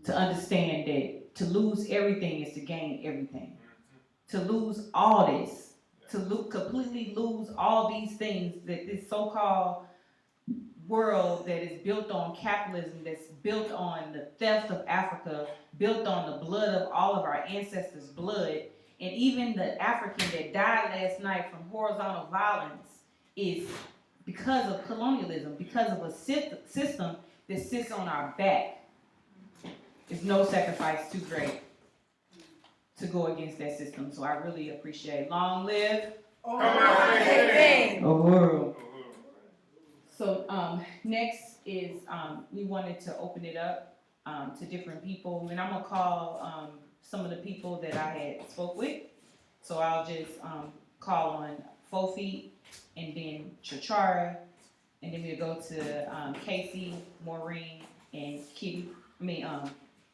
to understand that to lose everything is to gain everything? To lose all this, to completely lose all these things, that this so-called world that is built on capitalism, that's built on the theft of Africa, built on the blood of all of our ancestors' blood, and even the African that died last night from horizontal violence is because of colonialism, because of a system that sits on our back. There's no sacrifice too great to go against that system. So I really appreciate. Long live Uhuru. So next is we wanted to open it up to different people, and I'm gonna call some of the people that I had spoke with. So I'll just call on Fofi, and then Chachara, and then we'll go to Casey, Maureen, and Kitty.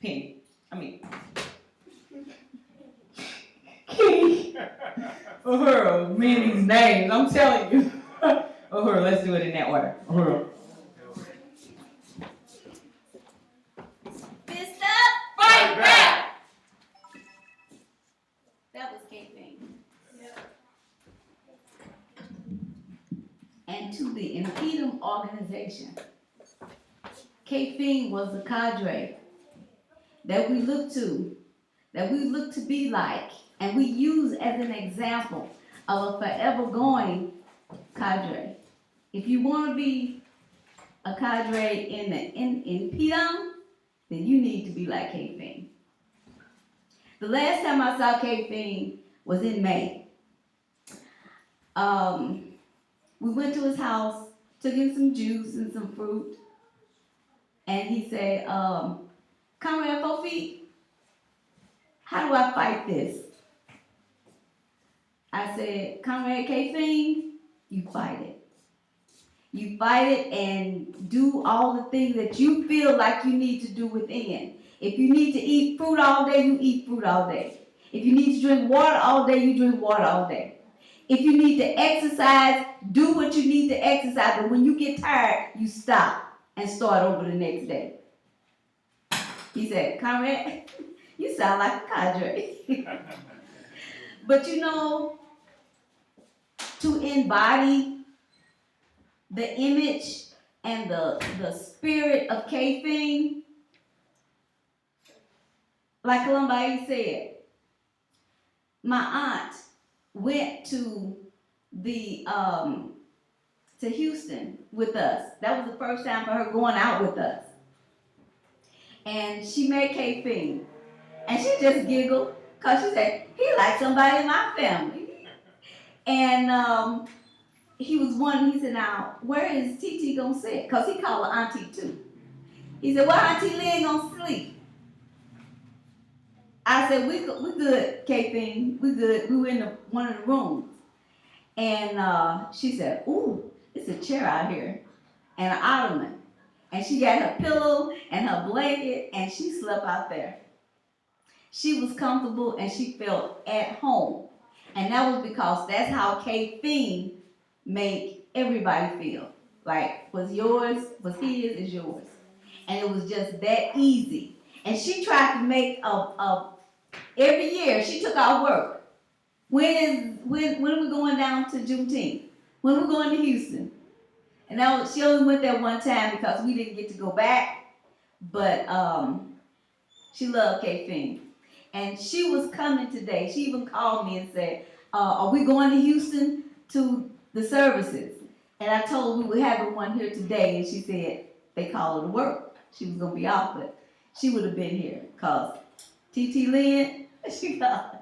Penny. Kitty. Uhuru, me and these names, I'm telling you. Uhuru, let's do it in that order. Uhuru. Fist up, fight back! That was Kefing. And and to the InPDUM organization. Kefing was the cadre that we look to, that we look to be like, and we use as an example of a forever going cadre. If you want to be a cadre in InPDUM, then you need to be like Kefing. The last time I saw Kefing was in May. We went to his house, took him some juice and some fruit, and he said, Comrade Kofi, how do I fight this? I said, Comrade Kefing, you fight it. You fight it and do all the things that you feel like you need to do within. If you need to eat fruit all day, you eat fruit all day. If you need to drink water all day, you drink water all day. If you need to exercise, do what you need to exercise. But when you get tired, you stop and start over the next day. He said, Comrade, you sound like a cadre. But you know, to embody the image and the spirit of Kefing, like Columbi said, my aunt went to to Houston with us. That was the first time for her going out with us. And she met Kefing. And she just giggled, because she said, he like somebody in my family. And he was wondering, he said, now, where is TT gonna sit? Because he called her auntie too. He said, well, Auntie Lynn gonna sleep. I said, we good, Kefing, we good. We were in one of the rooms. And she said, ooh, it's a chair out here and an ottoman. And she got her pillow and her blanket, and she slept out there. She was comfortable and she felt at home. And that was because that's how Kefing make everybody feel. Like, what's yours, what's his is yours. And it was just that easy. And she tried to make every year she took out work. When are we going down to Juneteenth? When we're going to Houston? And she only went there one time because we didn't get to go back. But she loved Kefing. And she was coming today. She even called me and said, are we going to Houston to the services? And I told her we were having one here today. And she said they called her to work. She was going to be off, but she would have been here. Because TT Lynn, she's not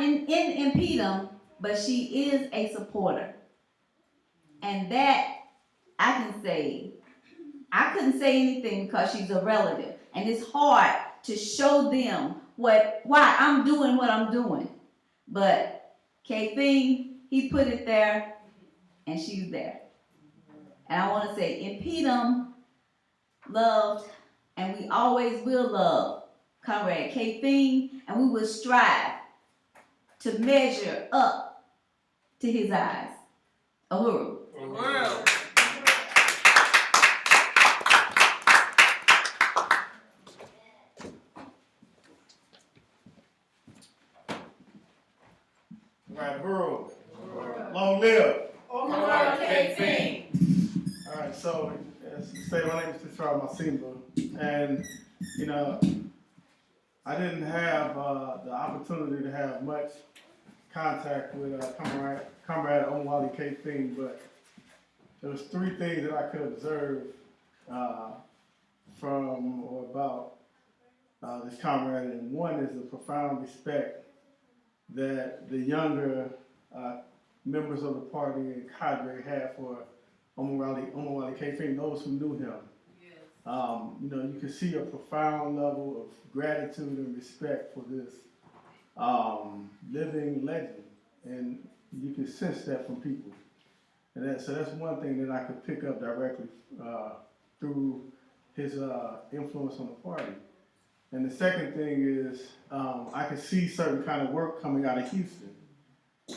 in InPDUM, but she is a supporter. And that I can say, I couldn't say anything because she's a relative. And it's hard to show them why I'm doing what I'm doing. But Kefing, he put it there, and she's there. And I want to say, InPDUM loved, and we always will love Comrade Kefing, and we will strive to measure up to his eyes. Uhuru. Uhuru. Right, Uhuru. Long live. Comrade Kefing. All right, so as you say, my name is Charles Masimba, and you know, I didn't have the opportunity to have much contact with Comrade Omali Kefing, but there was three things that I could observe from or about this comrade, and one is the profound respect that the younger members of the party and cadre had for Omowale Kefing, those who knew him. You know, you can see a profound level of gratitude and respect for this living legend, and you can sense that from people. And so that's one thing that I could pick up directly through his influence on the party. And the second thing is I could see certain kind of work coming out of Houston.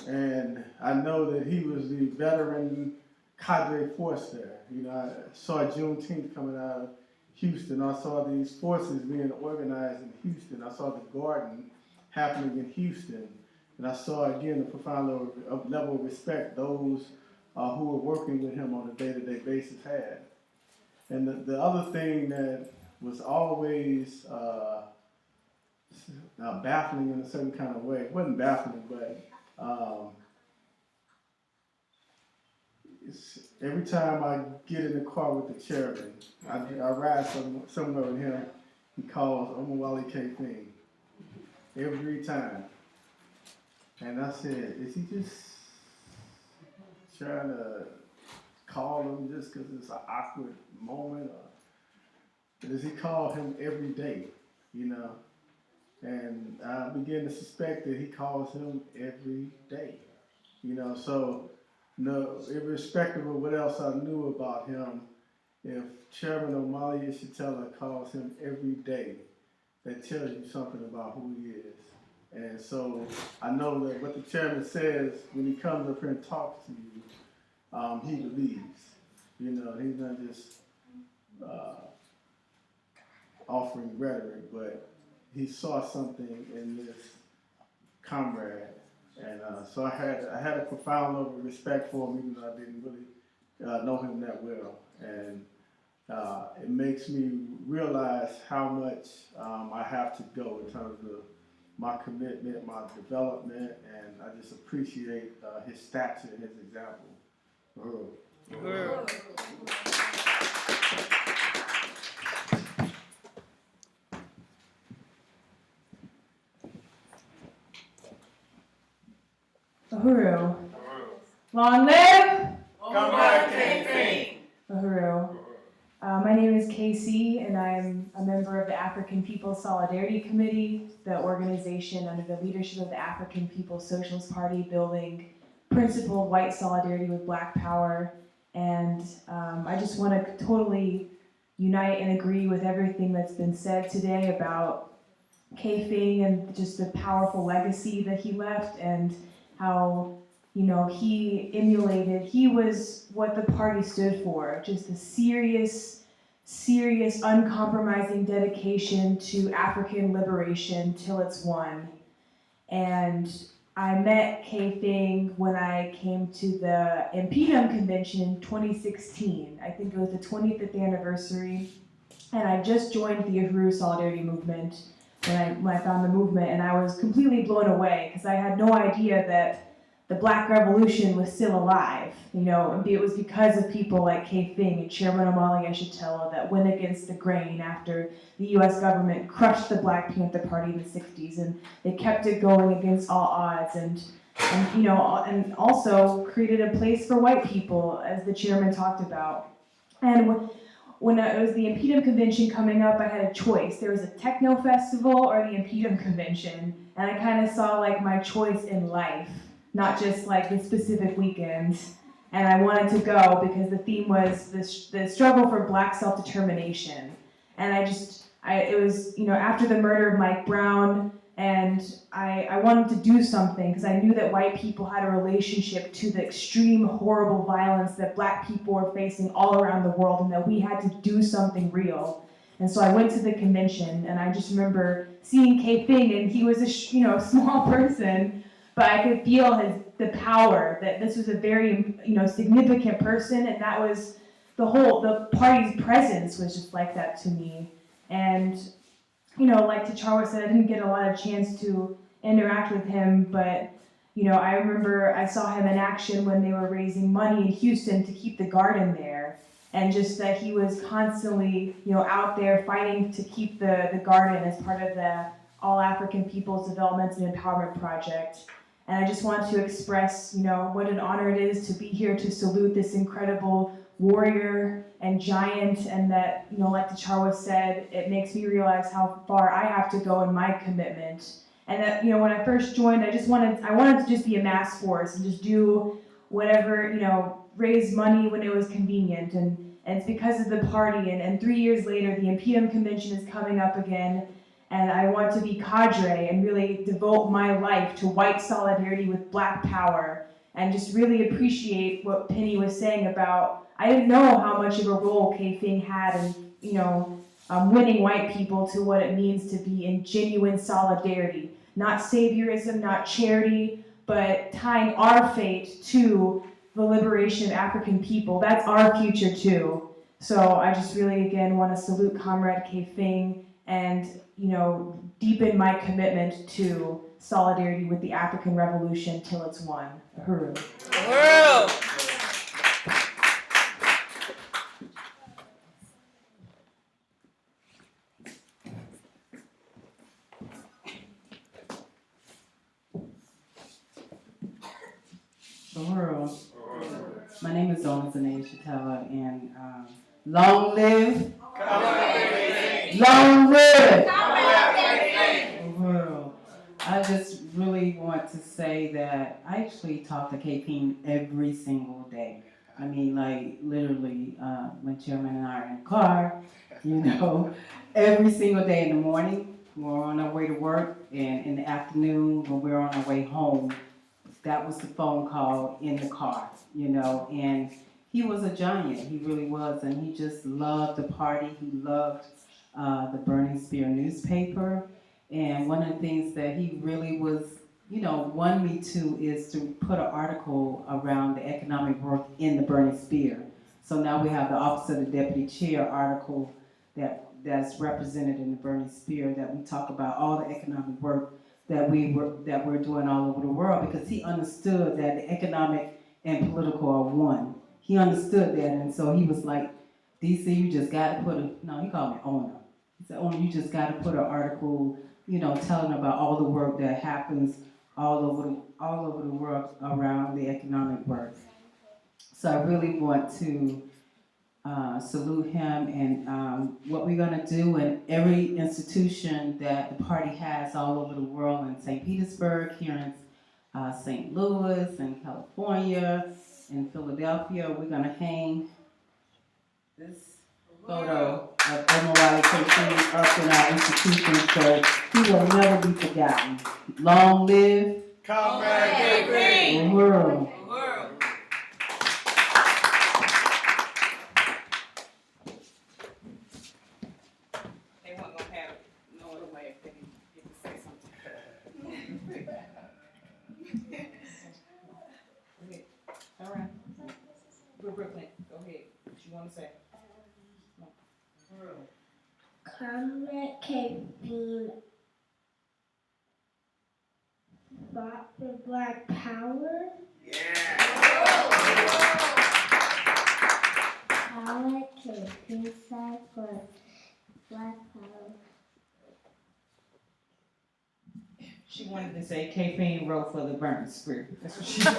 And I know that he was the veteran cadre force there. You know, I saw Juneteenth coming out of Houston. I saw these forces being organized in Houston. I saw the garden happening in Houston. And I saw, again, the profound level of respect those who were working with him on a day-to-day basis had. And the other thing that was always baffling in a certain kind of way, it wasn't baffling, but every time I get in the car with the chairman, I ride somewhere with him, he calls Omowale Kefing every time. And I said, is he just trying to call him just because it's an awkward moment? Or does he call him every day, you know? And I begin to suspect that he calls him every day, you know? So, no, irrespective of what else I knew about him, if Chairman Omali Yeshitela calls him every day, that tells you something about who he is. And so I know that what the chairman says when he comes up here and talks to you, he believes. You know, he's not just offering rhetoric, but he saw something in this comrade. And so I had a profound level of respect for him, even though I didn't really know him that well. And it makes me realize how much I have to go in terms of my commitment, my development, and I just appreciate his stature and his example. Uhuru. Uhuru. Long live Comrade Kefing. Uhuru. My name is Casey, and I'm a member of the African People's Solidarity Committee, the organization under the leadership of the African People's Socialist Party, building principled white solidarity with Black power. And I just want to totally unite and agree with everything that's been said today about Kefing and just the powerful legacy that he left, and how, you know, he was what the party stood for, just a serious, uncompromising dedication to African liberation till it's won. And I met Kefing when I came to the InPDUM convention in 2016. I think it was the 25th anniversary. And I just joined the Uhuru Solidarity movement when I found the movement, and I was completely blown away because I had no idea that the Black Revolution was still alive. You know, it was because of people like Kefing and Chairman Omali Yeshitela that went against the grain after the U.S. government crushed the Black Panther Party in the 60s, and they kept it going against all odds, and you know, and also created a place for white people, as the chairman talked about. And when it was the InPDUM convention coming up, I had a choice. There was a techno festival or the InPDUM convention, and I kind of saw like my choice in life, not just like the specific weekends. And I wanted to go because the theme was the struggle for Black self-determination. And it was, you know, after the murder of Mike Brown, and I wanted to do something because I knew that white people had a relationship to the extreme, horrible violence that Black people were facing all around the world, and that we had to do something real. And so I went to the convention, and I just remember seeing Kefing, and he was a small person, but I could feel the power, that this was a very, you know, significant person, and that was the party's presence was just like that to me. And you know, like T'Challa said, I didn't get a lot of chance to interact with him, but, you know, I remember I saw him in action when they were raising money in Houston to keep the garden there, and just that he was constantly, you know, out there fighting to keep the garden as part of the All African People's Development and Empowerment Project. And I just want to express, you know, what an honor it is to be here to salute this incredible warrior and giant, and that, you know, like T'Challa said, it makes me realize how far I have to go in my commitment. And that, you know, when I first joined, I wanted to just be a mass force and just do whatever, you know, raise money when it was convenient. And it's because of the party. And 3 years later, the InPDUM convention is coming up again, and I want to be cadre and really devote my life to white solidarity with Black power, and just really appreciate what Penny was saying about, I didn't know how much of a role Kefing had in, you know, winning white people to what it means to be in genuine solidarity. Not saviorism, not charity, but tying our fate to the liberation of African people. That's our future too. So I just really, again, want to salute Comrade Kefing and, deepen my commitment to solidarity with the African Revolution till it's won. Uhuru. Uhuru. My name is Omali Yeshitela, and long live. Long live. Uhuru. I just really want to say that I actually talk to Kefing every single day. I mean, like, literally, when Chairman and I are in the car, every single day in the morning, when we're on our way to work, and in the afternoon, when we're on our way home, that was the phone call in the car, and he was a giant, he really was, and he just loved the party, he loved the Burning Spear newspaper, and one of the things that he really was, won me to is to put an article around the economic work in the Burning Spear. So now we have the Office of the Deputy Chair article that's represented in the Burning Spear, that we talk about all the economic work that we're doing all over the world, because he understood that the economic and political are one. He understood that, and so he was like, DC, you just got to he called me owner. He said, owner, you just got to put an article, telling about all the work that happens all over the world around the economic work. So I really want to salute him, and what we're going to do in every institution that the party has all over the world, in St. Petersburg, here in St. Louis, in California, in Philadelphia, we're going to hang this photo of Omowale Kefing up in our institution, so he will never be forgotten. Long live Comrade Kefing! Uhuru. All right. Brooklyn, go ahead. What you want to say? Comrade Kefing fought for Black Power. Comrade Kefing fought for Black Power. She wanted to say Kefing wrote for the Burning Spear. That's what she said.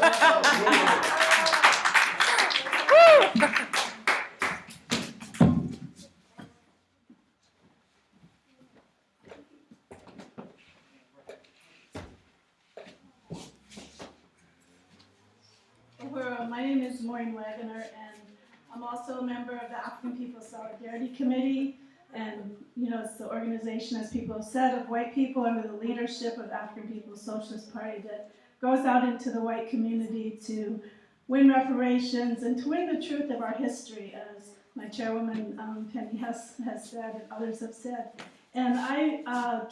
My name is Maureen Wagoner, and I'm also a member of the African People's Solidarity Committee. And, it's the organization, as people have said, of white people under the leadership of the African People's Socialist Party that goes out into the white community to win reparations and to win the truth of our history, as my chairwoman Penny has said and others have said. And I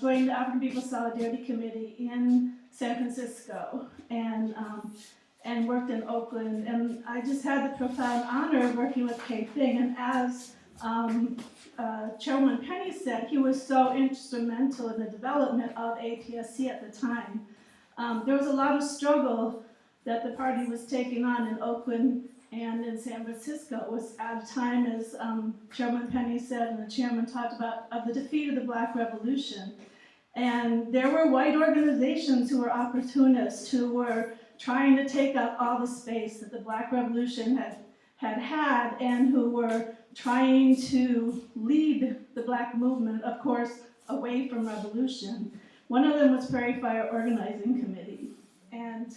joined the African People's Solidarity Committee in San Francisco and worked in Oakland. And I just had the profound honor of working with Kefing. And as Chairwoman Penny said, he was so instrumental in the development of APSC at the time. There was a lot of struggle that the party was taking on in Oakland and in San Francisco. It was at a time, as Chairwoman Penny said and the chairman talked about, of the defeat of the Black Revolution. And there were white organizations who were opportunists, who were trying to take up all the space that the Black Revolution had, and who were trying to lead the Black movement, of course, away from revolution. One of them was Prairie Fire Organizing Committee. And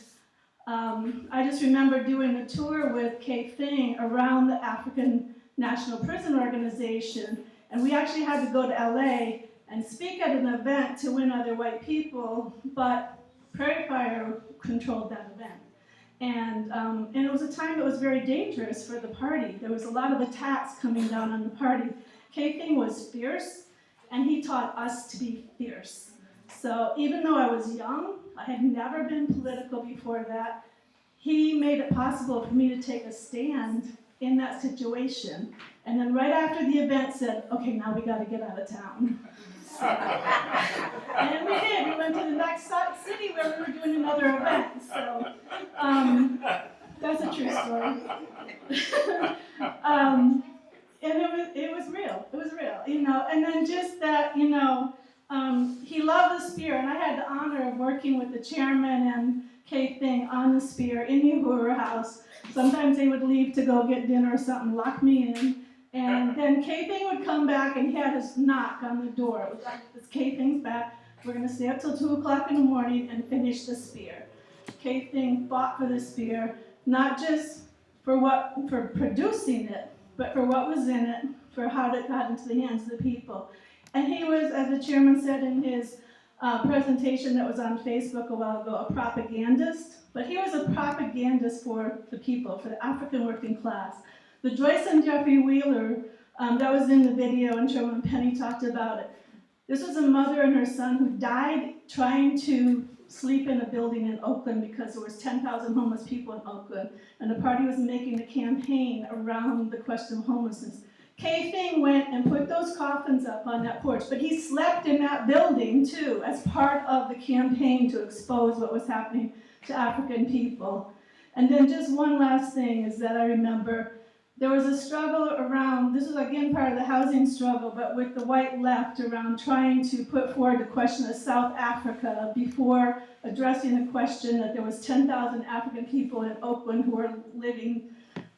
I just remember doing a tour with Kefing around the African National Prison Organization, and we actually had to go to LA and speak at an event to win other white people, but Prairie Fire controlled that event. And it was a time that was very dangerous for the party. There was a lot of attacks coming down on the party. Kefing was fierce, and he taught us to be fierce. So even though I was young, I had never been political before that, he made it possible for me to take a stand in that situation. And then right after the event said, okay, now we gotta get out of town. And we did, we went to the next city where we were doing another event, so, that's a true story. And it was real, you know, and then just that, you know, he loved the spear, and I had the honor of working with the chairman and Kefing on the spear in the Uhuru house. Sometimes they would leave to go get dinner or something, lock me in, and then Kefing would come back and he had his knock on the door. It was like, it's Kefing's back, we're gonna stay up till 2 o'clock in the morning and finish the spear. Kefing fought for the spear, not just for producing it, but for what was in it, for how it got into the hands of the people. And he was, as the chairman said in his presentation that was on Facebook a while ago, a propagandist, but he was a propagandist for the people, for the African working class. The Joyce and Jeffrey Wheeler, that was in the video, and Chairman Penny talked about it. This was a mother and her son who died trying to sleep in a building in Oakland because there was 10,000 homeless people in Oakland, and the party was making a campaign around the question of homelessness. Kefing went and put those coffins up on that porch, but he slept in that building too as part of the campaign to expose what was happening to African people. And then just one last thing is that I remember there was a struggle around, this was again part of the housing struggle, but with the white left around trying to put forward the question of South Africa before addressing the question that there was 10,000 African people in Oakland who were living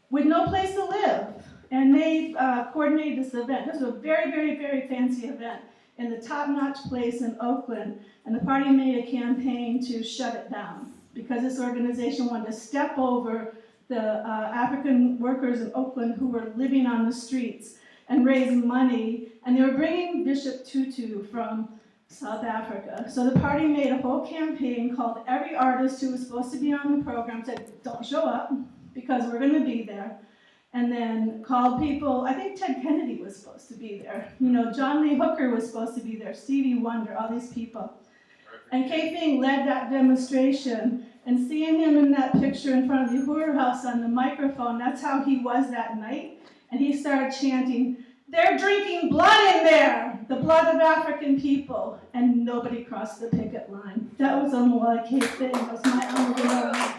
with no place to live. And they coordinated this event. This was a very, very, very fancy event in the top-notch place in Oakland. And the party made a campaign to shut it down because this organization wanted to step over the African workers in Oakland who were living on the streets and raise money. And they were bringing Bishop Tutu from South Africa. So the party made a whole campaign, called every artist who was supposed to be on the program, said, don't show up because we're going to be there. And then called people, I think Ted Kennedy was supposed to be there. You know, John Lee Hooker was supposed to be there, Stevie Wonder, all these people. And Kefing led that demonstration, and seeing him in that picture in front of the Uhuru House on the microphone, that's how he was that night. And he started chanting, they're drinking blood in there, the blood of African people. And nobody crossed the picket line. That was Omowale Kefing, that was my honor.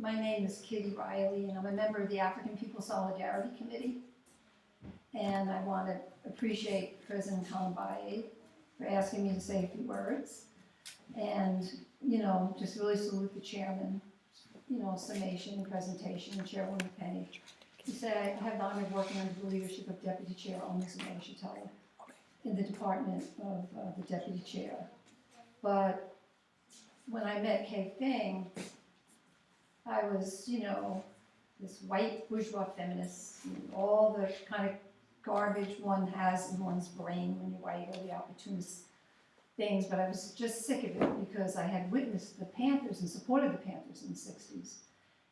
My name is Kitty Riley, and I'm a member of the African People Solidarity Committee. And I want to appreciate President Comrade for asking me to say a few words. And, you know, just really salute the chairman, you know, summation, presentation, and Chairwoman Penny. He said, I have the honor of working under the leadership of Deputy Chair Omali Yeshitela in the department of the Deputy Chair. But when I met Kefing, I was, you know, this white bourgeois feminist, all the kind of garbage one has in one's brain when you're white, all the opportunist things, but I was just sick of it because I had witnessed the Panthers and supported the Panthers in the 60s.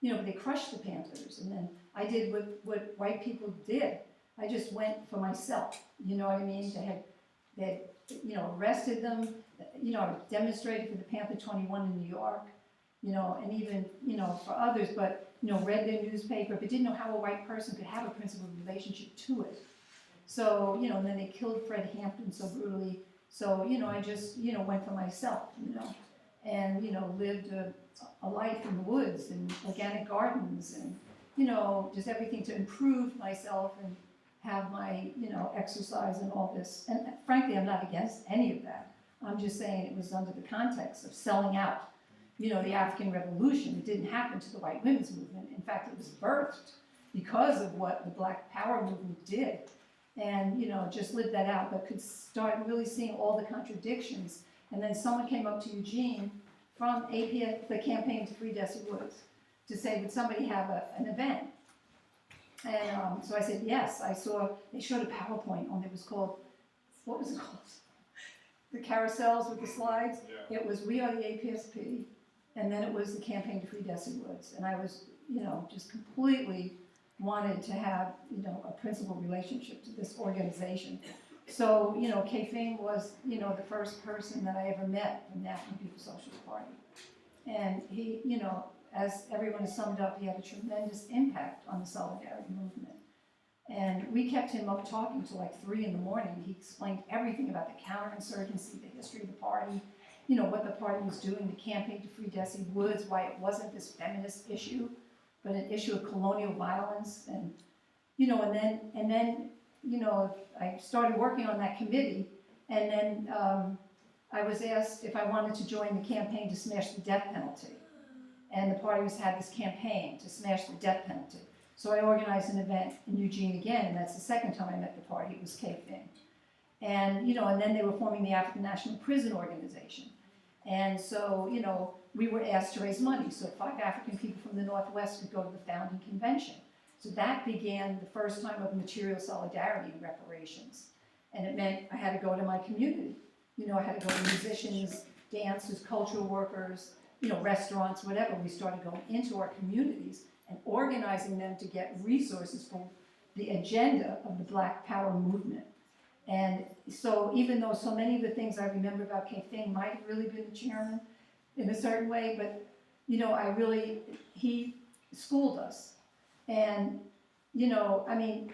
You know, but they crushed the Panthers, and then I did what white people did. I just went for myself, you know what I mean? They you know, arrested them, you know, I demonstrated for the Panther 21 in New York, you know, and even, you know, for others, but, you know, read their newspaper, but didn't know how a white person could have a principled relationship to it. So, you know, and then they killed Fred Hampton so brutally. So, you know, I just, you know, went for myself, you know, and, you know, lived a life in the woods and organic gardens and, you know, just everything to improve myself and have my, you know, exercise and all this. And frankly, I'm not against any of that. I'm just saying it was under the context of selling out, you know, the African Revolution. It didn't happen to the white women's movement. In fact, it was birthed because of what the Black Power movement did. And, you know, just lived that out, but could start really seeing all the contradictions. And then someone came up to Eugene from APF, the Campaign to Free Desi Woods, to say, would somebody have an event? And so I said, yes. I saw, they showed a PowerPoint on, it was called, what was it called? The carousels with the slides. Yeah. It was, we are the APSP, and then it was the Campaign to Free Desi Woods. And I was, you know, just completely wanted to have, you know, a principled relationship to this organization. So, you know, Kefing was, you know, the first person that I ever met in the African People's Socialist Party. And he, you know, as everyone has summed up, he had a tremendous impact on the solidarity movement. And we kept him up talking till like 3 in the morning. He explained everything about the counterinsurgency, the history of the party, you know, what the party was doing, the Campaign to Free Desi Woods, why it wasn't this feminist issue, but an issue of colonial violence. And, you know, and then, you know, I started working on that committee, and then I was asked if I wanted to join the campaign to smash the death penalty. And the party had this campaign to smash the death penalty. So I organized an event in Eugene again, and that's the second time I met the party. It was Kefing. And, you know, and then they were forming the African National Prison Organization. And so, you know, we were asked to raise money so 5 African people from the Northwest could go to the founding convention. So that began the first time of material solidarity and reparations. And it meant I had to go to my community. You know, I had to go to musicians, dancers, cultural workers, you know, restaurants, whatever. We started going into our communities and organizing them to get resources for the agenda of the Black Power movement. And so even though so many of the things I remember about Kefing might have really been the chairman in a certain way, but, you know, he schooled us. And, you know, I mean,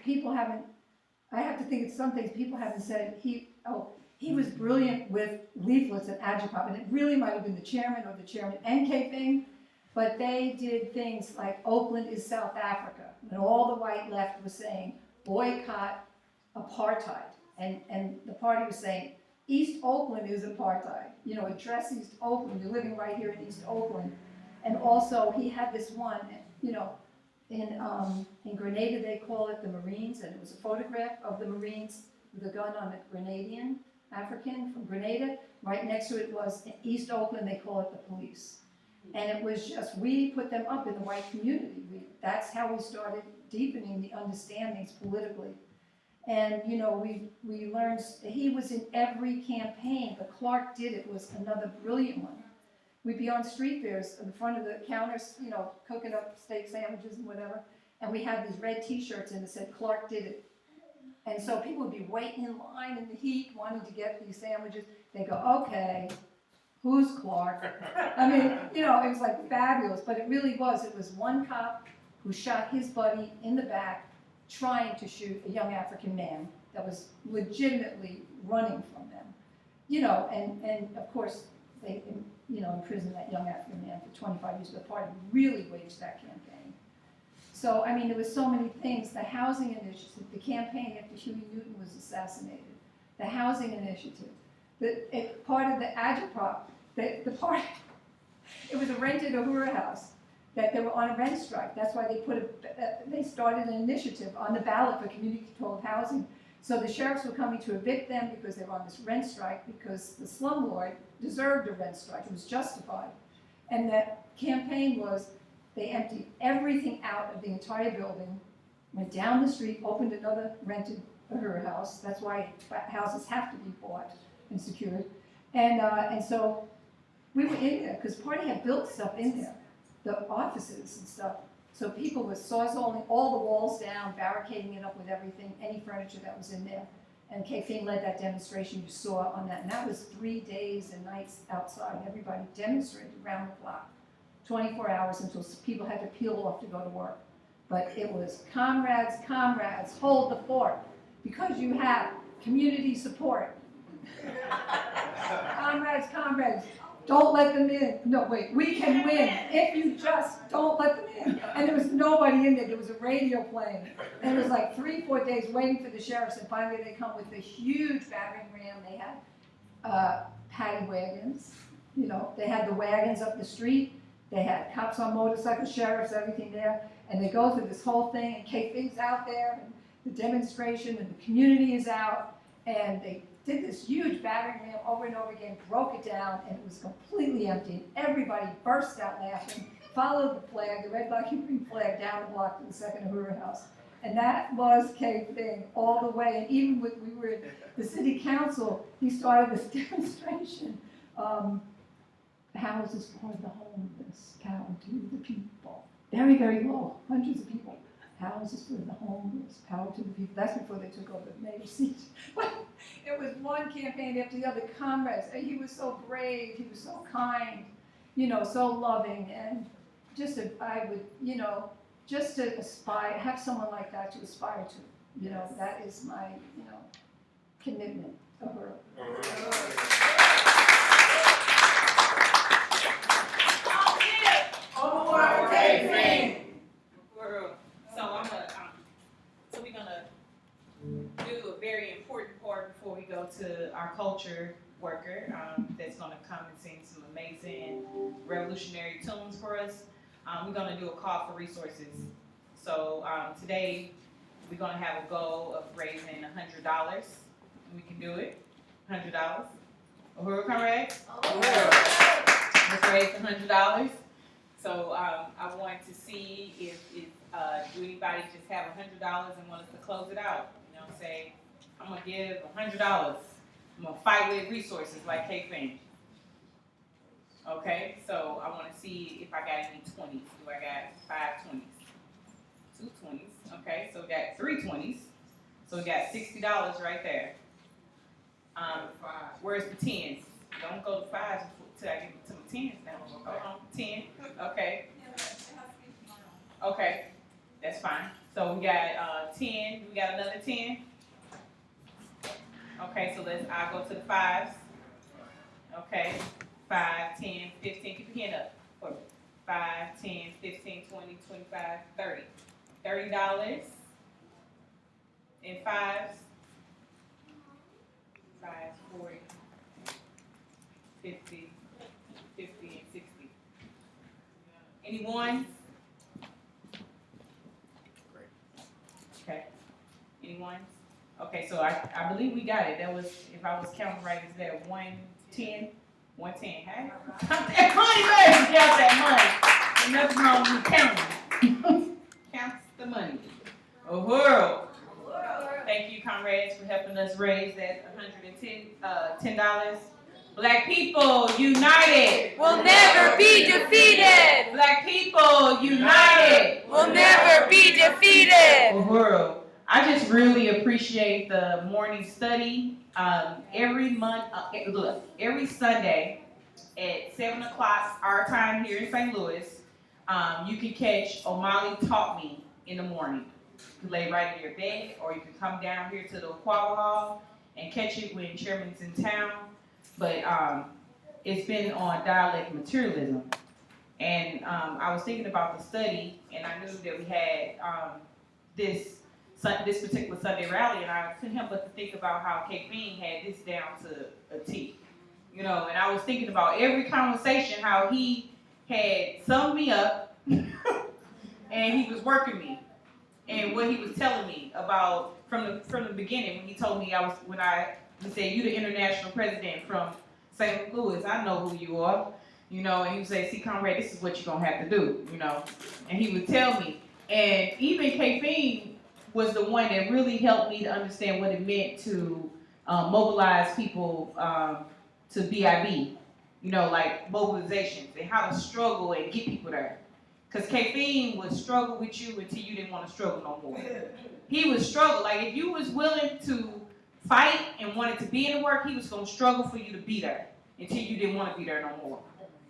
I have to think it's some things people haven't said. He was brilliant with leaflets and agitprop, and it really might have been the chairman or the chairman and Kefing, but they did things like Oakland is South Africa, when all the white left was saying, boycott apartheid. And the party was saying, East Oakland is apartheid. You know, address East Oakland, you're living right here in East Oakland. And also, he had this one, you know, in Grenada they call it the Marines, and it was a photograph of the Marines with a gun on a Grenadian, African from Grenada. Right next to it was in East Oakland, they call it the police. And it was just, we put them up in the white community. That's how we started deepening the understandings politically. And, you know, we learned, he was in every campaign, but Clark Did It was another brilliant one. We'd be on street fairs in front of the counters, you know, cooking up steak sandwiches and whatever, and we had these red t-shirts and it said, Clark Did It. And so people would be waiting in line in the heat, wanting to get these sandwiches. They go, okay, who's Clark? I mean, you know, it was like fabulous, but it really was. It was one cop who shot his buddy in the back trying to shoot a young African man that was legitimately running from them. You know, and of course, they, you know, imprisoned that young African man for 25 years, but the party really waged that campaign. So, I mean, there was so many things. The housing initiative, the campaign after Huey Newton was assassinated, the housing initiative, part of the agitprop, the party, it was a rented Uhuru house that they were on a rent strike. That's why they started an initiative on the ballot for community controlled housing. So the sheriffs were coming to evict them because they were on this rent strike, because the slumlord deserved a rent strike. It was justified. And that campaign was, they emptied everything out of the entire building, went down the street, opened another rented Uhuru house. That's why houses have to be bought and secured. And so we were in there, because party had built stuff in there, the offices and stuff. So people were sawzalling all the walls down, barricading it up with everything, any furniture that was in there. And Kefing led that demonstration you saw on that. And that was 3 days and nights outside. Everybody demonstrated around the clock, 24 hours until people had to peel off to go to work. But it was comrades, comrades, hold the fort, because you have community support. Comrades, comrades, don't let them in. No, wait, we can win if you just don't let them in. And there was nobody in there. There was a radio playing. And it was like 3-4 days waiting for the sheriffs, and finally they come with a huge battering ram. They had paddy wagons. You know, they had the wagons up the street. They had cops on motorcycles, sheriffs, everything there. And they go through this whole thing, and Kefing's out there, and the demonstration, and the community is out, and they did this huge battering ram over and over again, broke it down, and it was completely empty. Everybody burst out laughing, followed the flag, the red, black, and green flag, down the block to the second Uhuru house. And that was Kefing all the way. And even when we were in the city council, he started this demonstration. houses for the homeless, power to the people. Very, very low, hundreds of people. Houses for the homeless, power to the people. That's before they took over the mayor seat. But it was one campaign after the other. Comrades, and he was so brave, he was so kind, you know, so loving, and just I would, you know, just to aspire, have someone like that to aspire to, you know, that is my, you know, commitment to her. Uhuru Kefing. So we're gonna do a very important part before we go to our culture worker that's gonna come and sing some amazing revolutionary tunes for us. We're gonna do a call for resources. So today we're gonna have a goal of raising $100. We can do it. $100. Uhuru Comrades? Let's raise $100. So I want to see if do anybody just have $100 and want us to close it out? You know, say, I'm gonna give $100. I'm gonna fight with resources like Kefing. Okay, so I want to see if I got any 20s. Do I got 5 20s? 2 20s. Okay, so we got 3 20s. So we got $60 right there. Where's the 10s? Don't go to 5s until I get to my 10s now. 10. Okay. Okay, that's fine. So we got 10. We got another 10. Okay, so I'll go to the 5s. Okay, 5, 10, 15. Keep your hand up for me. 5, 10, 15, 20, 25, 30. $30 in 5s. 5, 40, 50, 50, and 60. Any ones? Great. Okay. Any ones? Okay, so I believe we got it. That was, if I was counting right, is that 110? 110, hey? Count that money, baby! Count that money. There's nothing wrong with counting. Count the money. Uhuru. Thank you, comrades, for helping us raise that $110. Black people united will never be defeated. Black people united Will never be defeated. Uhuru. I just really appreciate the morning study. Every Sunday at 7 o'clock our time here in St. Louis, you can catch Omali Taught Me in the morning. You can lay right in your bed, or you can come down here to the Aqua Hall and catch it when Chairman's in town. But it's been on dialect materialism. And I was thinking about the study, and I knew that we had this particular Sunday rally, and I couldn't help but to think about how Kefing had this down to a T. You know, and I was thinking about every conversation, how he had summed me up, and he was working me, and what he was telling me about from the beginning when he told me he said, "You the international president from St. Louis. I know who you are." You know, and he would say, "See, Comrade, this is what you're gonna have to do." You know, and he would tell me, and even Kefing was the one that really helped me to understand what it meant to mobilize people to BIB, you know, like mobilizations and how to struggle and get people there. Because Kefing would struggle with you until you didn't want to struggle no more. He would struggle. Like if you was willing to fight and wanted to be in the work, he was going to struggle for you to be there until you didn't want to be there no more.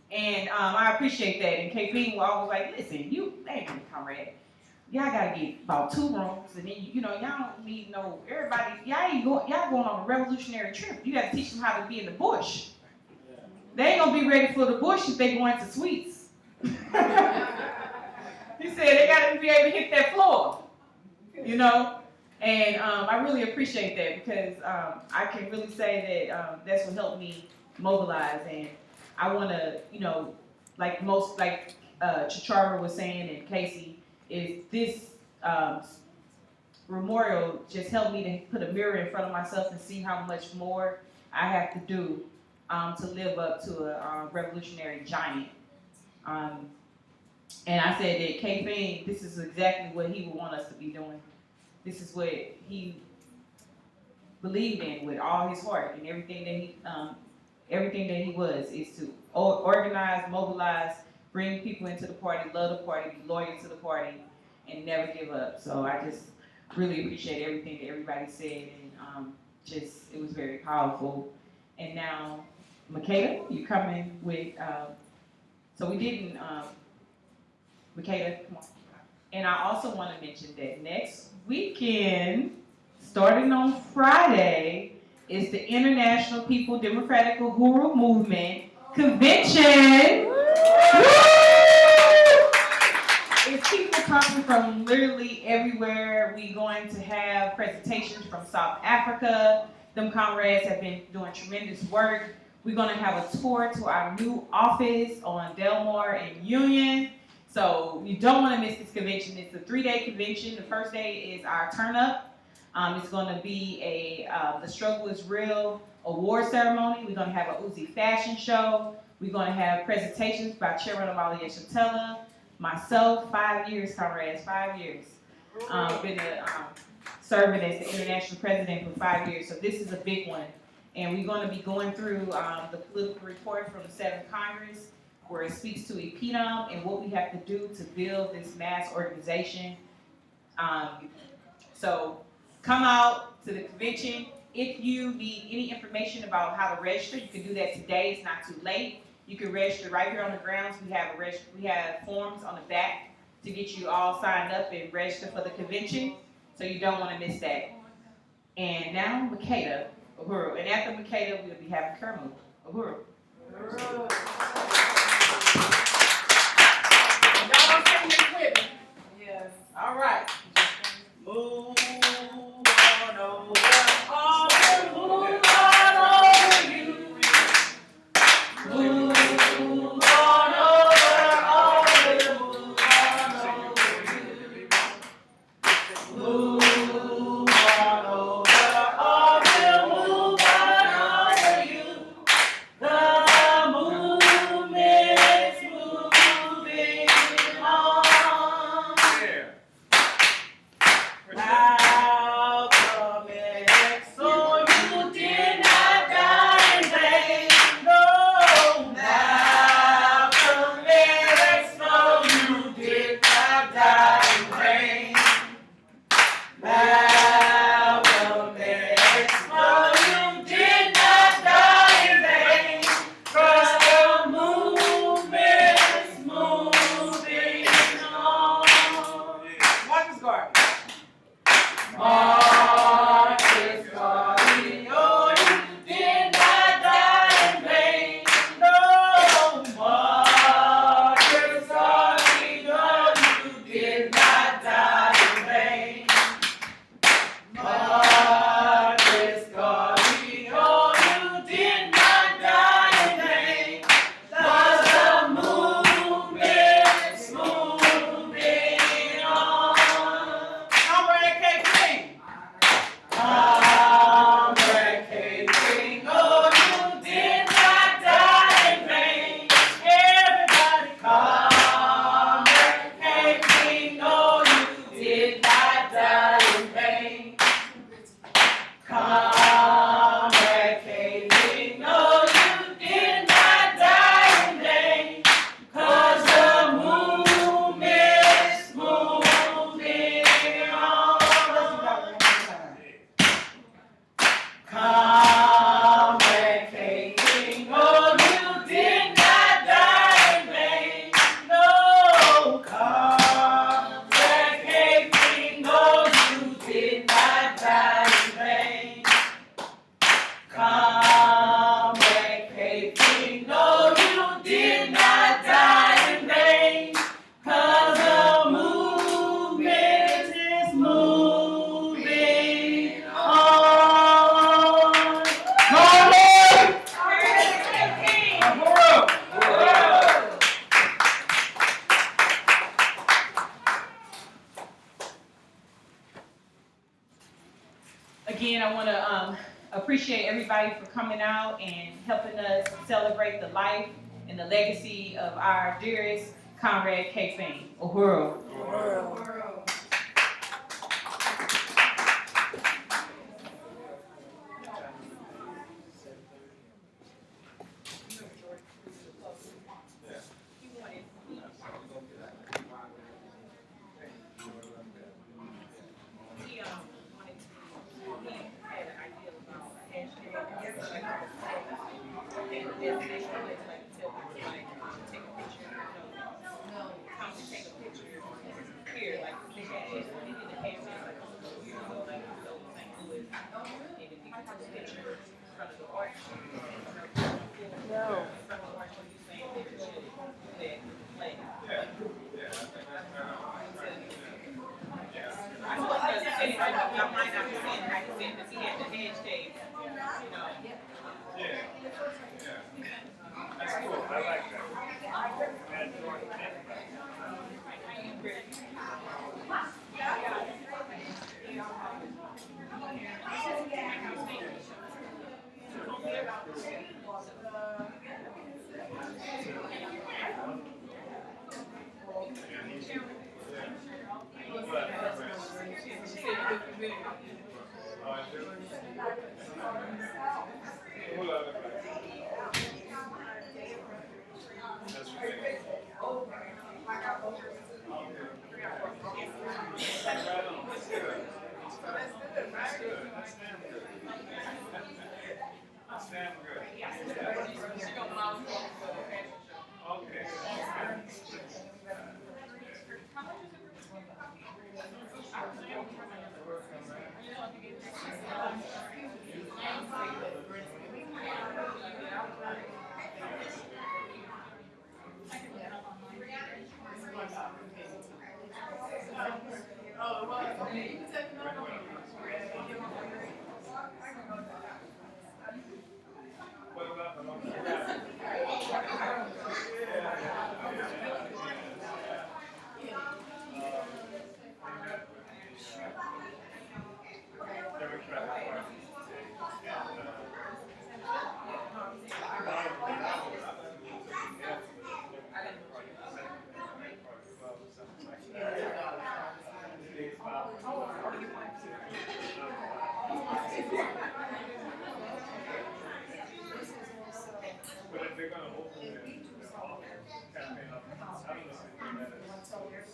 And I appreciate that. And Kefing was always like, "Listen, thank you, Comrade. Y'all gotta get about 2 rooms, and then y'all don't need no everybody. Y'all going on a revolutionary trip. You gotta teach them how to be in the bush. They ain't gonna be ready for the bush if they go into suites." He said they gotta be able to hit that floor, you know. And I really appreciate that because I can really say that that's what helped me mobilize. And I want to, you know, like Chichara was saying and Casey. Is this memorial just helped me to put a mirror in front of myself and see how much more I have to do to live up to a revolutionary giant. And I said that Kefing, this is exactly what he would want us to be doing. This is what he believed in with all his heart and everything that everything that he was, is to organize, mobilize, bring people into the party, love the party, be loyal to the party, and never give up. So I just really appreciate everything that everybody said, and it was very powerful. And now, Makeda, you coming with, so we didn't, Makeda, come on. And I also want to mention that next weekend, starting on Friday, is the International People Democratic Uhuru Movement Convention. It's people coming from literally everywhere. We're going to have presentations from South Africa. Them comrades have been doing tremendous work. We're going to have a tour to our new office on Delmore and Union. So you don't want to miss this convention. It's a 3-day convention. The first day is our turn up. It's going to be The Struggle is Real award ceremony. We're going to have a Uzi fashion show. We're going to have presentations by Chairman Omali Yeshitela. Myself, 5 years, comrades, 5 years. Been serving as the international president for 5 years. So this is a big one. And we're going to be going through the political report from the 7th Congress, where it speaks to InPDUM and what we have to do to build this mass organization. So come out to the convention. If you need any information about how to register, you can do that today. It's not too late. You can register right here on the grounds. We have forms on the back to get you all signed up and register for the convention. So you don't want to miss that. And now, Makeda, Uhuru. And after Makeda, we'll be having Kermit. Uhuru. Y'all don't take me with me. Yes. All right. Move on over. All will move on over you. Move on over. All will move on over you. Move on over. All will move on over you. The movement is moving on. Malcolm X, so you did not die in vain. No, Malcolm X, no, you did not die in vain. Malcolm X, no, you did not die in vain. 'Cause the movement is moving on. Marcus Garvey. Marcus Garvey, oh, you did not die in vain. No, Marcus Garvey, no, you did not die in vain. Marcus Garvey, oh, you did not die in vain. 'Cause the movement is moving on. Comrade Kefing. Comrade Kefing, oh, you did not die in vain. Everybody, Comrade Kefing, oh, you did not die in vain. Comrade Kefing, no, you did not die in vain. 'Cause the movement is moving on. Comrade Kefing, oh, you did not die in vain. No, Comrade Kefing, oh, you did not die in vain. Comrade Kefing, no, you did not die in vain. 'Cause the movement is moving on. Comrade! Uhuru! Again, I want to appreciate everybody for coming out and helping us celebrate the life and the legacy of our dearest Comrade Kefing. Uhuru. I might not be saying it right, he said, because he had the hashtag, you know. Yeah. That's cool. I like that. That's damn good. Okay. What about the monkey? But if they're gonna open their campaign up, I don't know if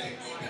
Thank you.